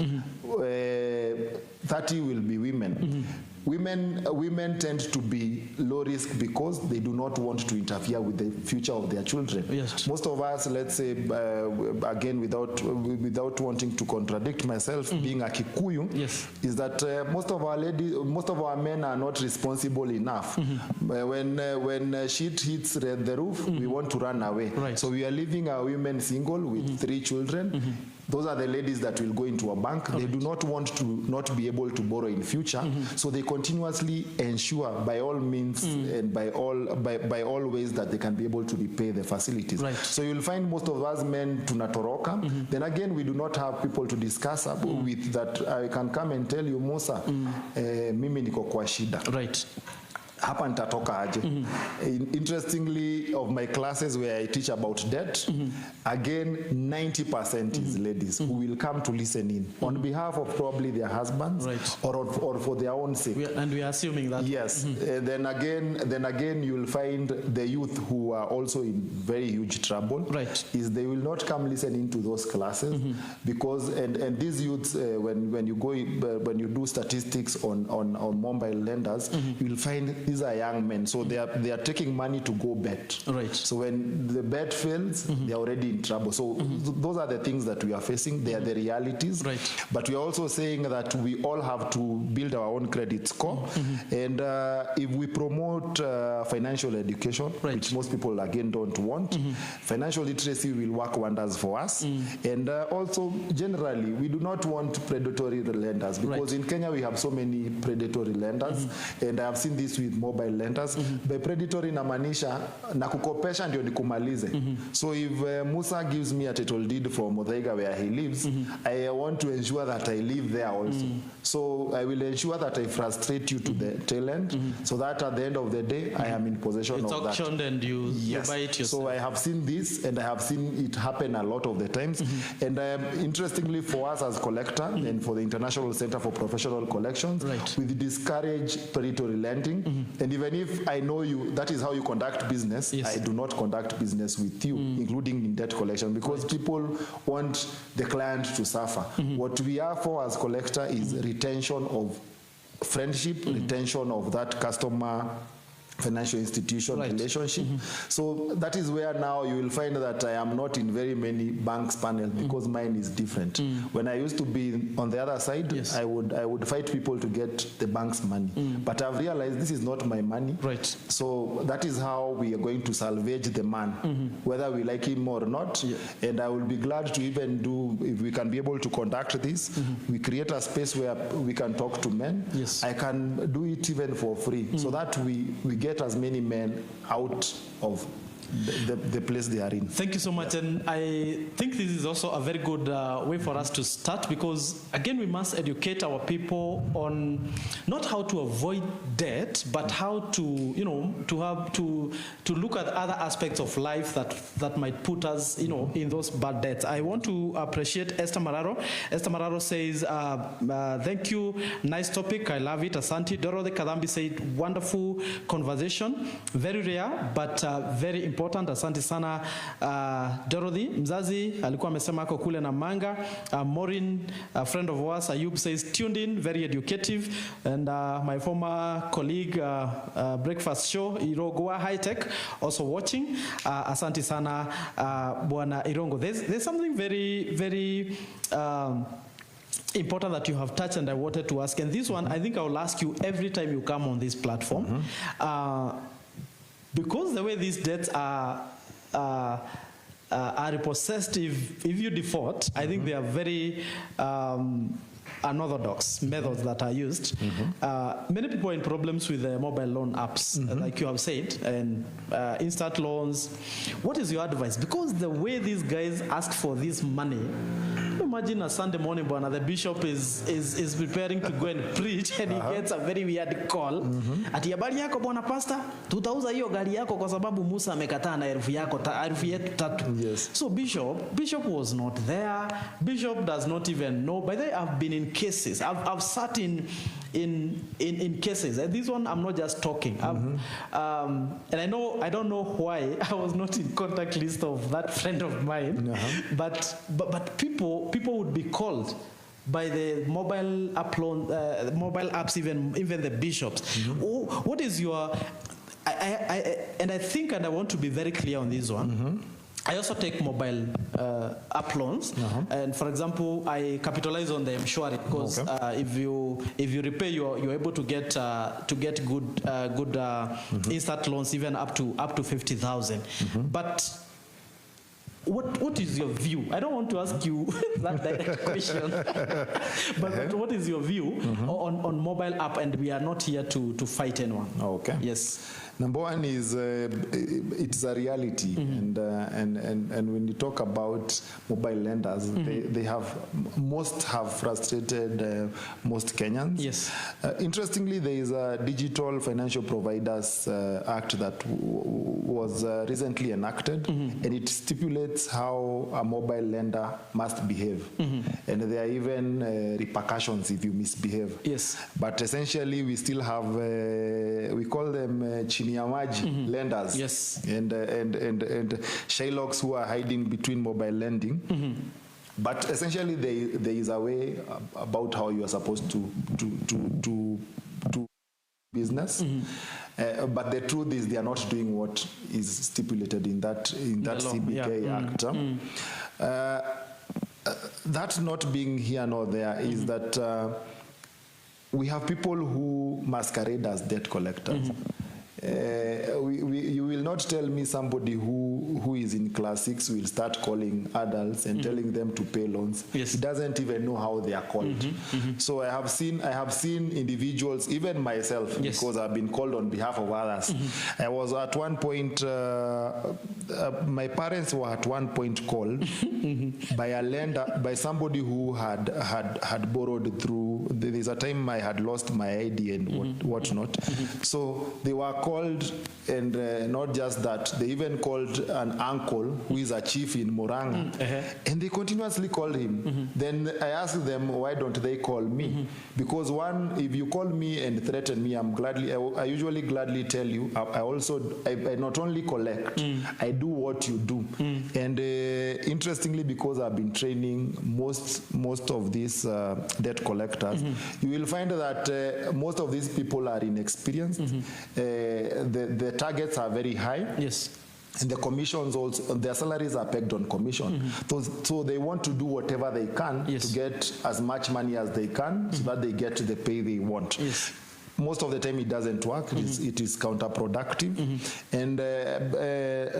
30 will be women. Women tend to be low risk because they do not want to interfere with the future of their children. Yes. Most of us, let's say, again, without wanting to contradict myself, being a Kikuyu, Yes. is that most of our men are not responsible enough. When shit hits the roof, we want to run away. Right. So we are leaving our women single with 3 children. Those are the ladies that will go into a bank. They do not want to not be able to borrow in future, so they continuously ensure by all means and by all ways that they can be able to repay the facilities. Right. So you'll find most of us men tunatoroka. Then again, we do not have people to discuss with that. I can come and tell you, Musa, mimi niko kwa shida. Right. Hapa nitatoka aje. Interestingly, of my classes where I teach about debt, again 90% is ladies who will come to listen in on behalf of probably their husbands, Right. or for their own sake. And we are assuming that. Yes. Then again you will find the youth who are also in very huge trouble. Right. Is they will not come listen into those classes because and these youths when you do statistics on mobile lenders, you will find these are young men, so they are taking money to go bet. Right. So when the bet fails, they're already in trouble. So those are the things that we are facing. They are the realities. Right. But we are also saying that we all have to build our own credit score. And if we promote financial education, right. which most people again don't want, financial literacy will work wonders for us. And also generally, we do not want predatory lenders, because in Kenya we have so many predatory lenders, and I have seen this with mobile lenders. By predatory namanisha na kukopesha ndio nikumalize. So if Musa gives me a title deed for Muthaiga where he lives, I want to ensure that I live there also. So I will ensure that I frustrate you to the tail end, so that at the end of the day I am in possession of that. It's auctioned and you buy it yourself. So I have seen this, and I have seen it happen a lot of the times. And interestingly, for us as Collector and for the International Center for Professional Collections, we discourage predatory lending. And even if I know you, that is how you conduct business, I do not conduct business with you, including in debt collection, because people want the client to suffer. What we are for as Collector is retention of friendship, retention of that customer financial institution relationship. So that is where now you will find that I am not in very many banks panel, because mine is different. When I used to be on the other side, I would fight people to get the bank's money. But I've realized this is not my money. So that is how we are going to salvage the man, whether we like him or not. And I will be glad to even do, if we can be able to conduct this, we create a space where we can talk to men. I can do it even for free, so that we get as many men out of the place they are in. Thank you so much. And I think this is also a very good way for us to start, because again we must educate our people on not how to avoid debt, but how to, you know, to look at other aspects of life that might put us, you know, in those bad debts. I want to appreciate Esther Mararo. Esther Mararo says, thank you, nice topic, I love it, Asante. Dorothy Kadhambi said, wonderful conversation, very rare but very important. Asante sana Dorothy. Mzazi alikuwa amesema ako kule na Manga. Maureen, a friend of ours, Ayub says tuned in, very educative. And my former colleague, Breakfast Show, Irogoa High Tech, also watching. Asante sana Bwana Irongo. There's something very, very important that you have touched, and I wanted to ask. And this one, I think I will ask you every time you come on this platform. Because the way these debts are repossessed, if you default, I think they are very unorthodox methods that are used. Many people are in problems with the mobile loan apps, like you have said, and instant loans. What is your advice? Because the way these guys ask for this money, imagine a Sunday morning, Bwana, the bishop is preparing to go and preach, and he gets a very weird call. Ati habari yako Bwana pastor, tutauza hiyo gari yako kwa sababu Musa amekataa na elfu yetu tatu. So bishop was not there. Bishop does not even know. By the way, I've been in cases. I've sat in cases. And this one I'm not just talking. And I don't know why I was not in contact list of that friend of mine. But people would be called by the mobile apps, even the bishops. What is your? I think, and I want to be very clear on this one. I also take mobile app loans, and for example, I capitalize on the M-Shwari, because if you repay, you're able to get good instant loans, even up to 50,000. But what is your view? I don't want to ask you that direct question, but what is your view on mobile app? And we are not here to fight anyone. Yes. Number one is it's a reality, and when you talk about mobile lenders, most have frustrated most Kenyans. Interestingly, there is a Digital Financial Providers Act that was recently enacted, and it stipulates how a mobile lender must behave, and there are even repercussions if you misbehave. But essentially, we still have we call them Chiniamaji lenders, and Shylocks who are hiding between mobile lending. But essentially, there is a way about how you are supposed to business. But the truth is they are not doing what is stipulated in that law, CBK Act. That not being here nor there is that we have people who masquerade as debt collectors. You will not tell me somebody who is in class 6 will start calling adults and telling them to pay loans. Yes. He doesn't even know how they are called. So I have seen individuals, even myself, Yes. because I've been called on behalf of others. I was at one point, my parents were at one point called by a lender, by somebody who had borrowed through. There's a time I had lost my ID and whatnot. So they were called, and not just that, they even called an uncle who is a chief in Murang'a, and they continuously called him. Then I asked them, why don't they call me? Because one, if you call me and threaten me, I usually gladly tell you. I not only collect, I do what you do. And interestingly, because I've been training most of these debt collectors, you will find that most of these people are inexperienced. The targets are very high. Yes. And the commissions also, their salaries are pegged on commission. So they want to do whatever they can Yes. to get as much money as they can so that they get the pay they want. Yes. Most of the time it doesn't work. It is counterproductive. And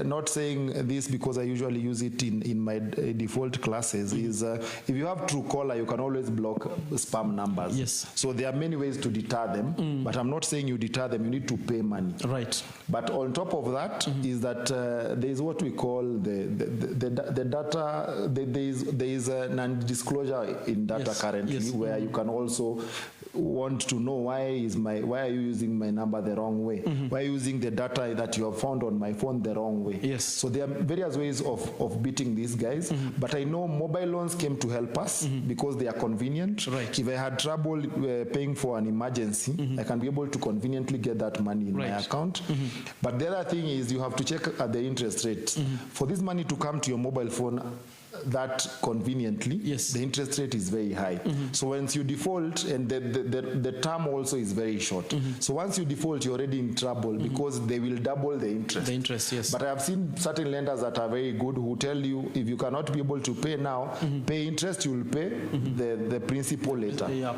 not saying this because I usually use it in my default classes, is if you have Truecaller, you can always block spam numbers. Yes. So there are many ways to deter them, but I'm not saying you deter them, you need to pay money. Right. But on top of that is that there is what we call the data, there is a non-disclosure in data Yes. currently, Yes. where you can also want to know why are you using my number the wrong way? Why are you using the data that you have found on my phone the wrong way? Yes. So there are various ways of beating these guys, but I know mobile loans came to help us because they are convenient. Right. If I had trouble paying for an emergency, I can be able to conveniently get that money in my Right. account. But the other thing is you have to check at the interest rates. For this money to come to your mobile phone that conveniently, Yes. the interest rate is very high. So once you default, and the term also is very short. So once you default, you're already in trouble because they will double the interest. The interest, yes. But I have seen certain lenders that are very good who tell you if you cannot be able to pay now, pay interest, you will pay the principal later. Yeah.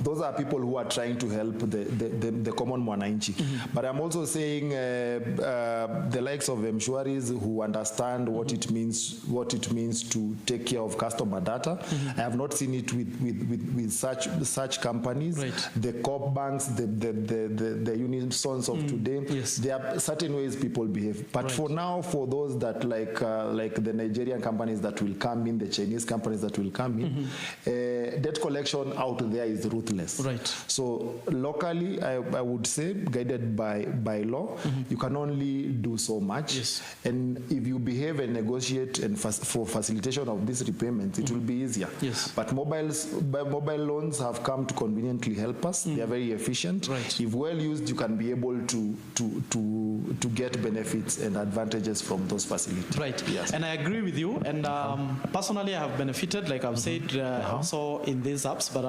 Those are people who are trying to help the common mwananchi. But I'm also saying the likes of Mshwaris who understand what it means to take care of customer data. I have not seen it with such companies. Right. The co-op banks, the Unisons of today. Yes. There are certain ways people behave. But Right. for now, for those that like the Nigerian companies that will come in, the Chinese companies that will come in, debt collection out there is ruthless. Right. So locally, I would say, guided by law, you can only do so much. Yes. And if you behave and negotiate and for facilitation of these repayments, it will be easier. Yes. But mobile loans have come to conveniently help us. They are very efficient. Right. If well used, you can be able to get benefits and advantages from those facilities. Right. Yes. And I agree with you. And personally, I have benefited, like I've said, also in these apps. But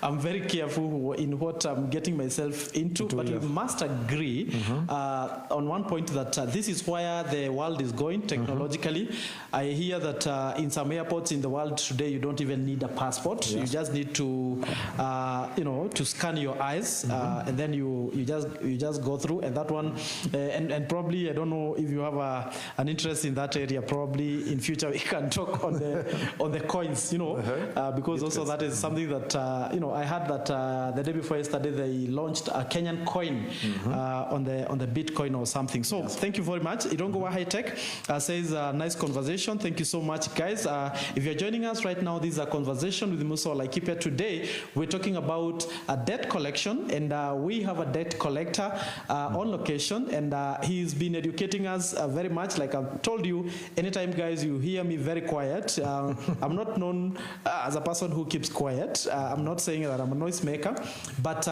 I'm very careful in what I'm getting myself into. But we must agree on one point that this is where the world is going technologically. I hear that in some airports in the world today, you don't even need a passport. Yes. You just need to, to scan your eyes, and then you just go through. And that one, and probably I don't know if you have an interest in that area. Probably in future we can talk on the coins, because also that is something that I heard that the day before yesterday they launched a Kenyan coin on the Bitcoin or something. So thank you very much. Irongo High Tech says nice conversation. Thank you so much, guys. If you're joining us right now, this is a conversation with Musa wa Laikipia. Today we're talking about a debt collection, and we have a debt collector on location, and he's been educating us very much. Like I've told you, anytime, guys, you hear me very quiet. I'm not known as a person who keeps quiet. I'm not saying that I'm a noisemaker, but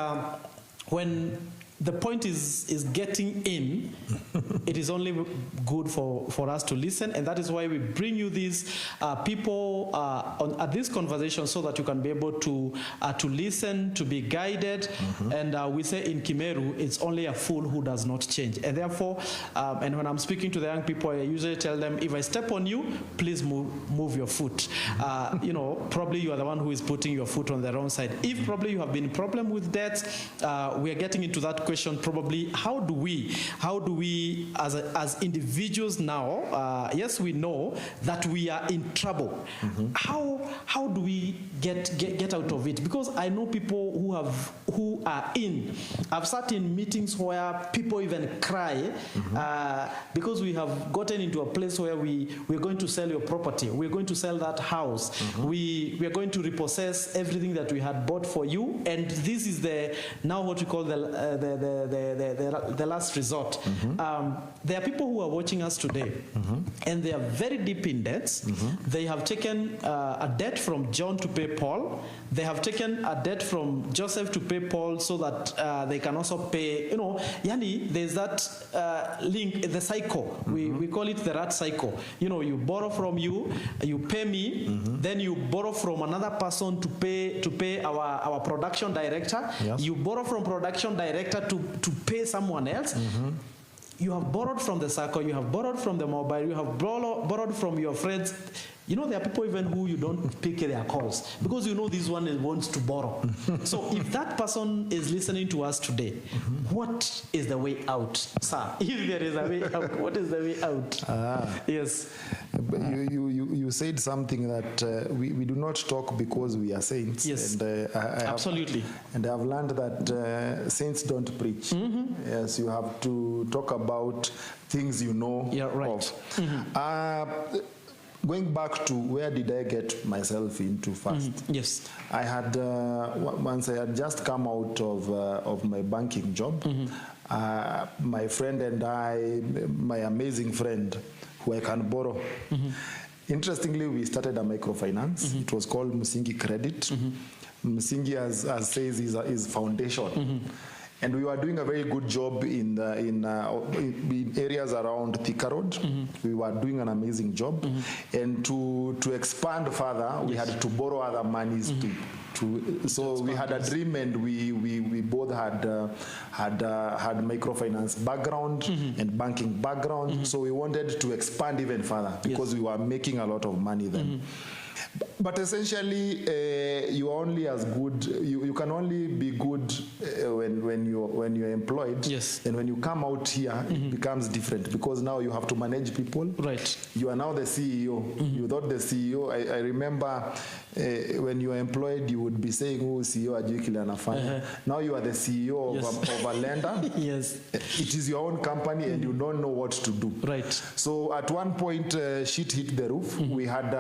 when the point is getting in. It is only good for us to listen, and that is why we bring you these people at this conversation, so that you can be able to listen, to be guided. And we say in Kimeru, it's only a fool who does not change. And therefore, and when I'm speaking to the young people, I usually tell them, if I step on you, please move your foot. You know, probably you are the one who is putting your foot on the wrong side. If probably you have been a problem with debt, we are getting into that question. Probably, how do we as individuals now? Yes, we know that we are in trouble. How do we get out of it? Because I know people who are in. I've sat in meetings where people even cry because we have gotten into a place where we're going to sell your property. We're going to sell that house. We are going to repossess everything that we had bought for you, and this is now what we call the last resort. There are people who are watching us today, and they are very deep in debts. They have taken a debt from John to pay Paul. They have taken a debt from Joseph to pay Paul, so that they can also pay. You know, Yani, there's that link, the cycle. We call it the rat cycle. You know, you borrow from you pay me, then you borrow from another person to pay our production director. Yes. You borrow from production director to pay someone else. You have borrowed from the circle, you have borrowed from the mobile, you have borrowed from your friends. You know, there are people even who you don't pick their calls because you know this one wants to borrow. So if that person is listening to us today, what is the way out, sir? If there is a way out, what is the way out? Yes. But you said something that we do not talk because we are saints. Yes. And, absolutely. And I've learned that saints don't preach. Yes, you have to talk about things you know of. Going back to where did I get myself into first? Yes. I had, once I had just come out of my banking job, my friend and I, my amazing friend, who I can borrow. Interestingly, we started a microfinance. It was called Musingi Credit. Musingi, as says, is foundation. And we were doing a very good job in areas around Thika Road. We were doing an amazing job. And to expand further, we had to borrow other monies so we had a dream, and we both had microfinance background and banking background. So we wanted to expand even further because we were making a lot of money then. But essentially, you are only as good. You can only be good when you're employed. Yes. And when you come out here, it becomes different because now you have to manage people. Right. You are now the CEO. You're not the CEO. I remember when you are employed, you would be saying, "Oh, CEO ajui kile anafanya." Now you are the CEO of a lender. Yes. It is your own company, and you don't know what to do. Right. So at one point, shit hit the roof. We had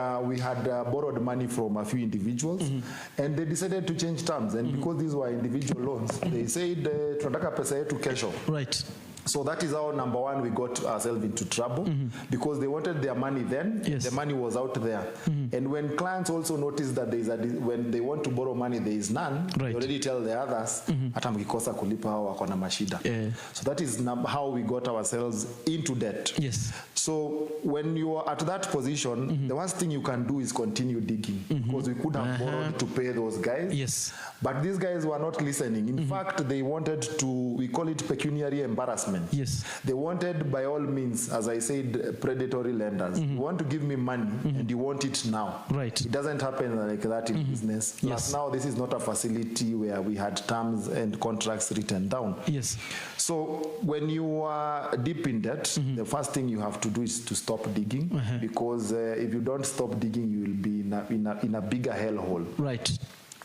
borrowed money from a few individuals, and they decided to change terms. And because these were individual loans, they said, "Tunataka pesa yetu kesho." Right. So that is how, number one, we got ourselves into trouble because they wanted their money then. Yes. The money was out there. And when clients also notice that when they want to borrow money, there is none, they already tell the others, hata mkikosa kulipa hao wako na mashida. So that is how we got ourselves into debt. Yes. So when you are at that position, the worst thing you can do is continue digging because we could have borrowed to pay those guys. Yes. But these guys were not listening. In fact, they wanted to, we call it pecuniary embarrassment. Yes. They wanted, by all means, as I said, predatory lenders. You want to give me money and you want it now. Right. It doesn't happen like that in business. Plus now this is not a facility where we had terms and contracts written down. Yes. So when you are deep in debt, the first thing you have to do is to stop digging because if you don't stop digging, you will be in a bigger hellhole. Right.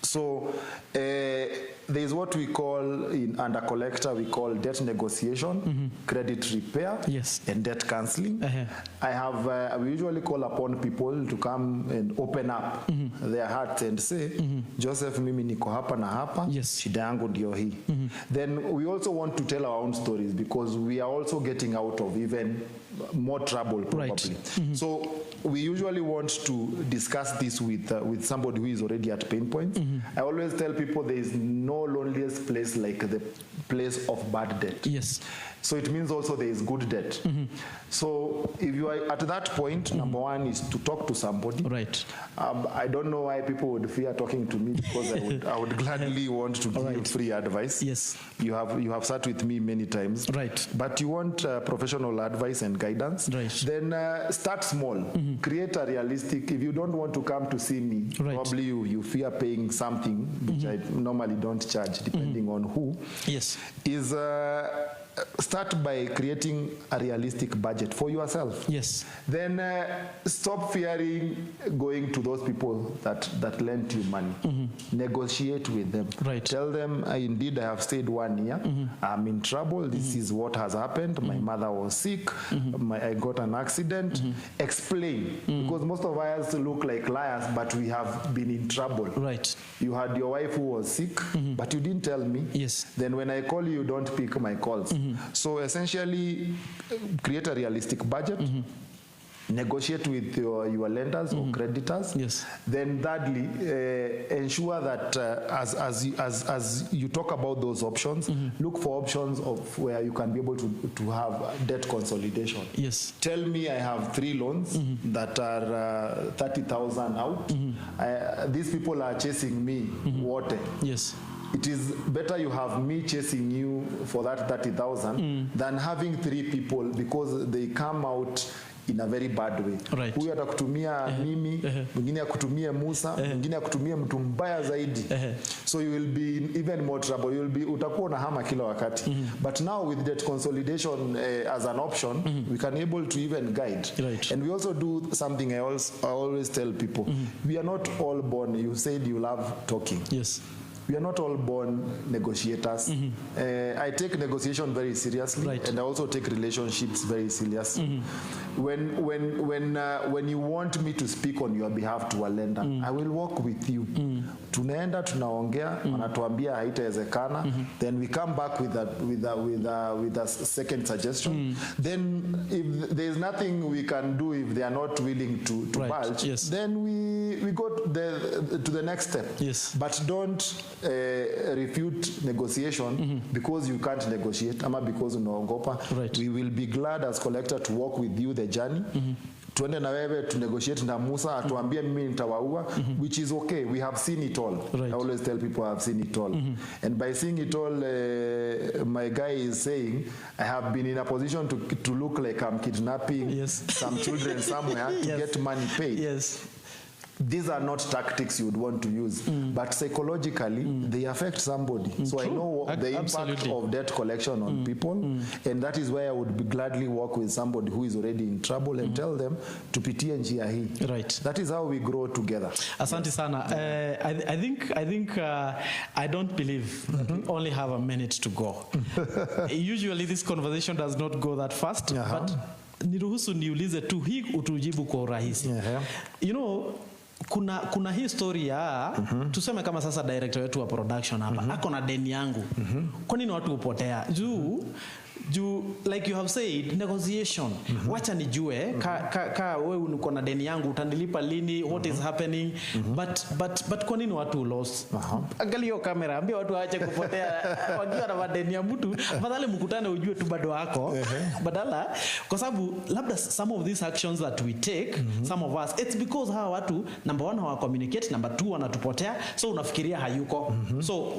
So there's what we call under collector, we call debt negotiation, credit repair, and debt cancelling. I have, we usually call upon people to come and open up their hearts and say, Joseph, mimi niko hapa na hapa, shida yangu ndio hii. Then we also want to tell our own stories because we are also getting out of even more trouble probably. So we usually want to discuss this with somebody who is already at pain points. I always tell people there is no loneliest place like the place of bad debt. Yes. So it means also there is good debt. So if you are at that point, number one is to talk to somebody. Right. I don't know why people would fear talking to me, because I would gladly want to give you free advice. Yes. You have sat with me many times. Right. But you want professional advice and guidance. Right. Then start small. Create a realistic. If you don't want to come to see me, right. probably you fear paying something, which I normally don't charge, depending on who. Yes. Is start by creating a realistic budget for yourself. Yes. Then stop fearing going to those people that lent you money. Negotiate with them. Right. Tell them, indeed, I have stayed 1 year. I'm in trouble. This is what has happened. My mother was sick. I got an accident. Explain. Because most of us look like liars, but we have been in trouble. Right. You had your wife who was sick, but you didn't tell me. Yes. Then when I call you don't pick my calls. So essentially, create a realistic budget. Negotiate with your lenders or creditors. Yes. Then thirdly, ensure that as you talk about those options, look for options of where you can be able to have debt consolidation. Yes. Tell me I have 3 loans that are 30,000 out. These people are chasing me water. Yes. It is better you have me chasing you for that 30,000 than having 3 people, because they come out in a very bad way. Right. Huyu atakutumia mimi, mwingine akutumie Musa, mwingine akutumie mtu mbaya zaidi. So you will be in even more trouble. Utakuwa unahama kila wakati. But now with debt consolidation as an option, we can able to even guide. Right. And we also do something I always tell people. We are not all born, you said you love talking. Yes. We are not all born negotiators. I take negotiation very seriously, right. and I also take relationships very seriously. When you want me to speak on your behalf to a lender, I will work with you. Tunaenda tunaongea, wanatuambia haitawezekana. Then we come back with a second suggestion. Then if there is nothing we can do if they are not willing to right. budge, yes. then we go to the next step. Yes. But don't refute negotiation because you can't negotiate, ama because unaogopa. Right. We will be glad as collector to walk with you the journey. Tuende na wewe to negotiate na Musa atuambie mimi nitawaua, which is okay. We have seen it all. Right. I always tell people I have seen it all. And by seeing it all, my guy is saying I have been in a position to look like I'm kidnapping yes. some children somewhere to yes. get money paid. Yes. These are not tactics you would want to use, but psychologically, they affect somebody. So True. I know the impact Absolutely. of debt collection on people, and that is where I would gladly work with somebody who is already in trouble and tell them to pitia njia hii. Right. That is how we grow together. Asante sana. I think I don't believe that we only have a minute to go. Usually this conversation does not go that fast, but niruhusu niulize tu hii utujibu kwa urahisi. You know, kuna hii story ya tuseme kama sasa director wetu wa production hapa ako na deni yangu. Kwa nini watu upotea? Juu like you have said, negotiation. Wacha nijue ka wewe uko na deni yangu utanilipa lini, what is happening, but kwa nini watu lost? Angalia hiyo kamera, ambia watu waache kupotea wakiwa na madeni ya mtu, badala mkutane ujue tu bado wako. Badala kwa sababu labda some of these actions that we take, some of us, it's because hawa watu number 1 hawa communicate, number 2 wanatupotea, so unafikiria hayuko. So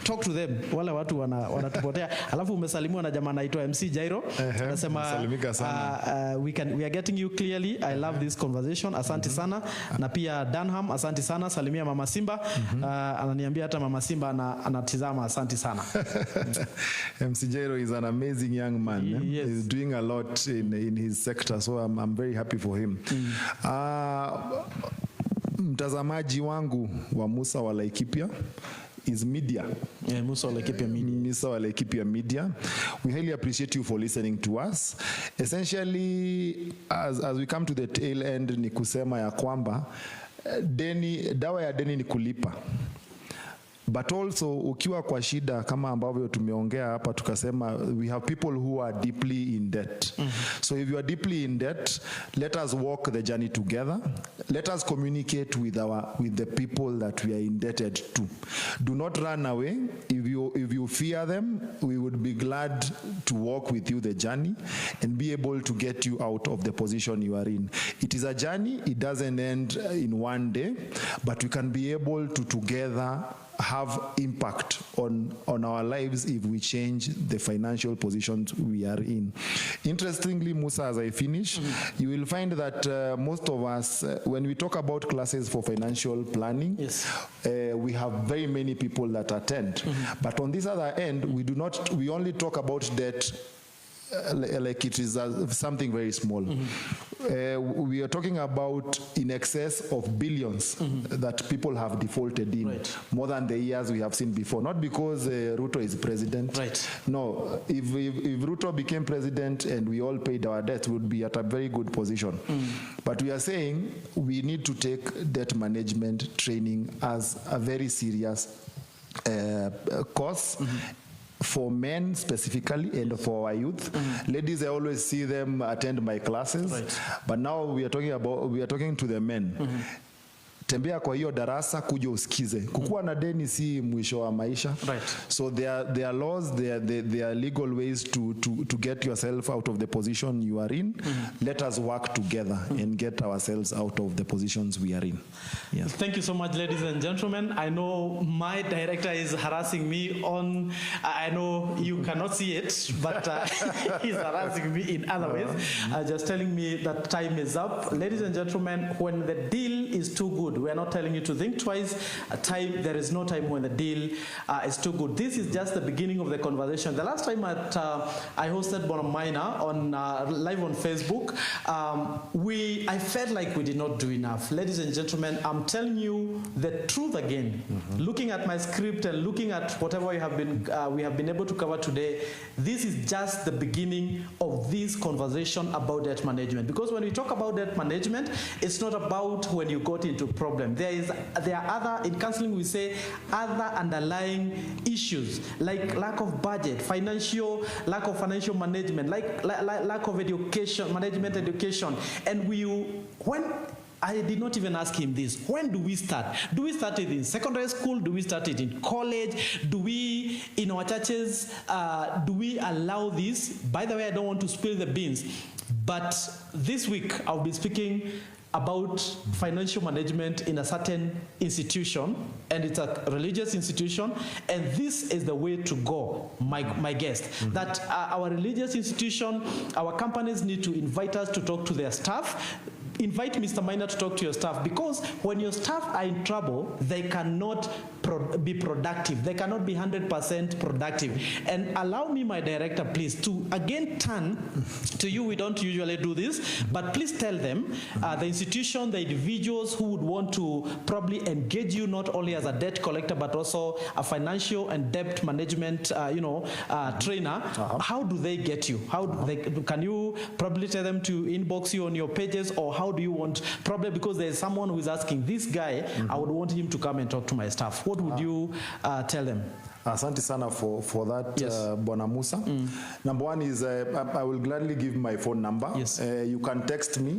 talk to them, wale watu wanatupotea. Alafu umesalimiwa na jamaa anaitwa MC Jairo. Anasema we are getting you clearly. I love this conversation. Asante sana. Na pia Danham, asante sana. Salimia Mama Simba. Ananiambia hata Mama Simba anatizama. Asante sana. MC Jairo is an amazing young man. Yes. He's doing a lot in his sector, so I'm very happy for him. Mtazamaji wangu wa Musa wa Laikipia is media. Yeah, Musa wa Laikipia Media. Musa wa Laikipia Media. We highly appreciate you for listening to us. Essentially, as we come to the tail end, ni kusema ya kwamba dawa ya deni ni kulipa. But also ukiwa kwa shida kama ambavyo tumeongea hapa tukasema we have people who are deeply in debt. So if you are deeply in debt, let us walk the journey together. Let us communicate with the people that we are indebted to. Do not run away. If you fear them, we would be glad to walk with you the journey and be able to get you out of the position you are in. It is a journey. It doesn't end in one day, but we can be able to together have impact on our lives if we change the financial positions we are in. Interestingly, Musa, as I finish, you will find that most of us, when we talk about classes for financial planning, we have very many people that attend. But on this other end, we only talk about debt like it is something very small. We are talking about in excess of billions that people have defaulted in, more than the years we have seen before. Not because Ruto is president. No, if Ruto became president and we all paid our debts, we would be at a very good position. But we are saying we need to take debt management training as a very serious course. For men specifically and for our youth. Ladies, I always see them attend my classes, but now we are talking to the men. Tembea kwa hiyo darasa kuja usikize. Kukua na deni si mwisho wa maisha. So there are laws, there are legal ways to get yourself out of the position you are in. Let us work together and get ourselves out of the positions we are in. Yes. Thank you so much, ladies and gentlemen. I know my director is harassing me on, I know you cannot see it, but he's harassing me in other ways, just telling me that time is up. Ladies and gentlemen, when the deal is too good, we are not telling you to think twice. There is no time when the deal is too good. This is just the beginning of the conversation. The last time I hosted Bona Maina on live on Facebook, I felt like we did not do enough. Ladies and gentlemen, I'm telling you the truth again. Looking at my script and looking at whatever we have been able to cover today, this is just the beginning of this conversation about debt management. Because when we talk about debt management, it's not about when you got into problem. There are other, in counseling we say, other underlying issues like lack of budget, lack of financial management, lack of education, management education. And I did not even ask him this. When do we start? Do we start it in secondary school? Do we start it in college? Do we, in our churches, do we allow this? By the way, I don't want to spill the beans, but this week I'll be speaking about financial management in a certain institution, and it's a religious institution, and this is the way to go, my guest, that our religious institution, our companies need to invite us to talk to their staff. Invite Mr. Maina to talk to your staff, because when your staff are in trouble, they cannot be productive. They cannot be 100% productive. And allow me, my director, please, to again turn to you. We don't usually do this, but please tell them, the institution, the individuals who would want to probably engage you not only as a debt collector, but also a financial and debt management, trainer. How do they get you? Can you probably tell them to inbox you on your pages, or how do you want, probably because there's someone who is asking, this guy, I would want him to come and talk to my staff. What would you tell them? Asante sana for that, Bwana Musa. Number one is I will gladly give my phone number. You can text me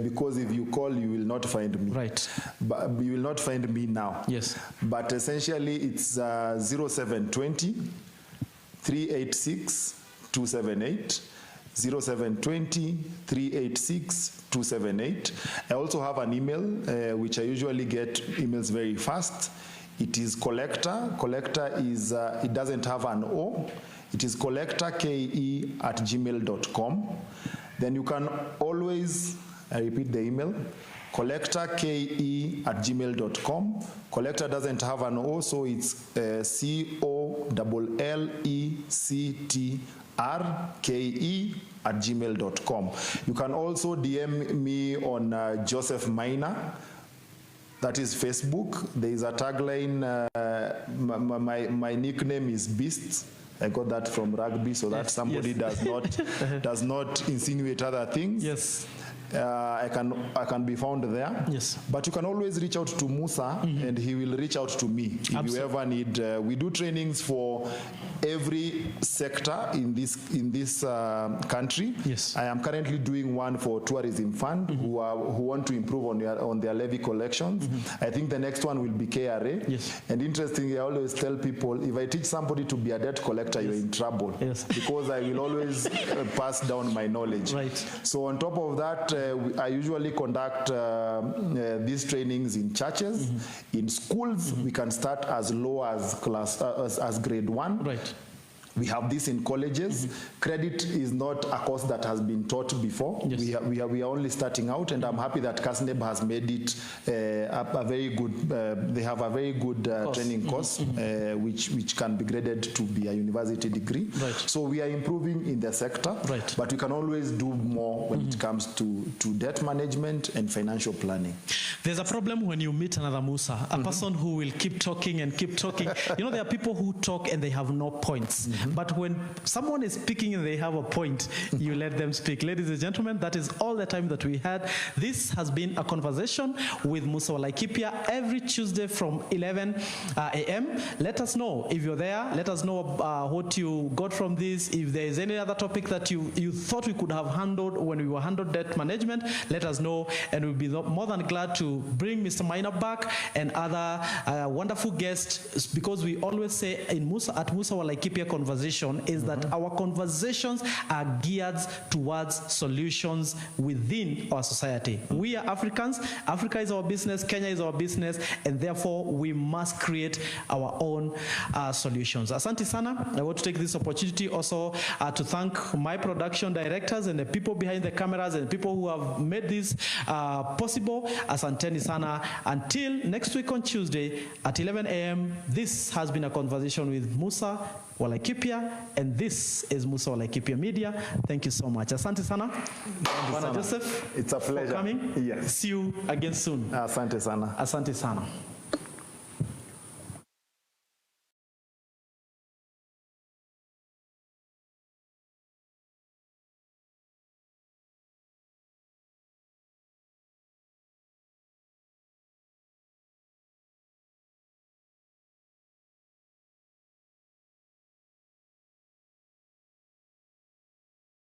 because if you call, you will not find me. But you will not find me now. But essentially, it's 0720 386 278. 0720 386 278. I also have an email, which I usually get emails very fast. It is collector. Collector is, it doesn't have an O. It is collectorke@gmail.com. Then you can always, I repeat the email, collectorke@gmail.com. Collector doesn't have an O, so it's COLLECTRKE@gmail.com. You can also DM me on Joseph Maina. That is Facebook. There is a tagline, my nickname is Beast. I got that from rugby, so that somebody does not insinuate other things. I can be found there. Yes. But you can always reach out to Musa, and he will reach out to me if Absolutely. you ever need. We do trainings for every sector in this country. Yes. I am currently doing one for Tourism Fund who want to improve on their levy collections. I think the next one will be KRA. Yes. And interestingly, I always tell people, if I teach somebody to be a debt collector, you're in trouble. Yes. Because I will always pass down my knowledge. Right. So on top of that, I usually conduct these trainings in churches, in schools. We can start as low as grade 1. Right. We have this in colleges. Credit is not a course that has been taught before. Yes. We are only starting out, and I'm happy that KASNEB has made it a very good. They have a very good training course, which can be graded to be a university degree. Right. So we are improving in the sector, Right. but we can always do more when it comes to debt management and financial planning. There's a problem when you meet another Musa, a person who will keep talking and keep talking. You know, there are people who talk and they have no points. But when someone is speaking and they have a point, you let them speak. Ladies and gentlemen, that is all the time that we had. This has been a conversation with Musa wa Laikipia every Tuesday from 11 a.m. Let us know if you're there. Let us know what you got from this. If there is any other topic that you thought we could have handled when we were handled debt management, let us know, and we'll be more than glad to bring Mr. Maina back and other wonderful guests, because we always say at Musa wa Laikipia conversation is that our conversations are geared towards solutions within our society. We are Africans. Africa is our business. Kenya is our business, and therefore we must create our own solutions. Asante sana. I want to take this opportunity also to thank my production directors and the people behind the cameras and the people who have made this possible. Asanteni sana. Until next week on Tuesday at 11 a.m., this has been a conversation with Musa wa Laikipia, and this is Musa wa Laikipia Media. Thank you so much. Asante sana. Bwana Joseph, it's a pleasure. for coming. Yes. See you again soon. Asante sana. Asante sana.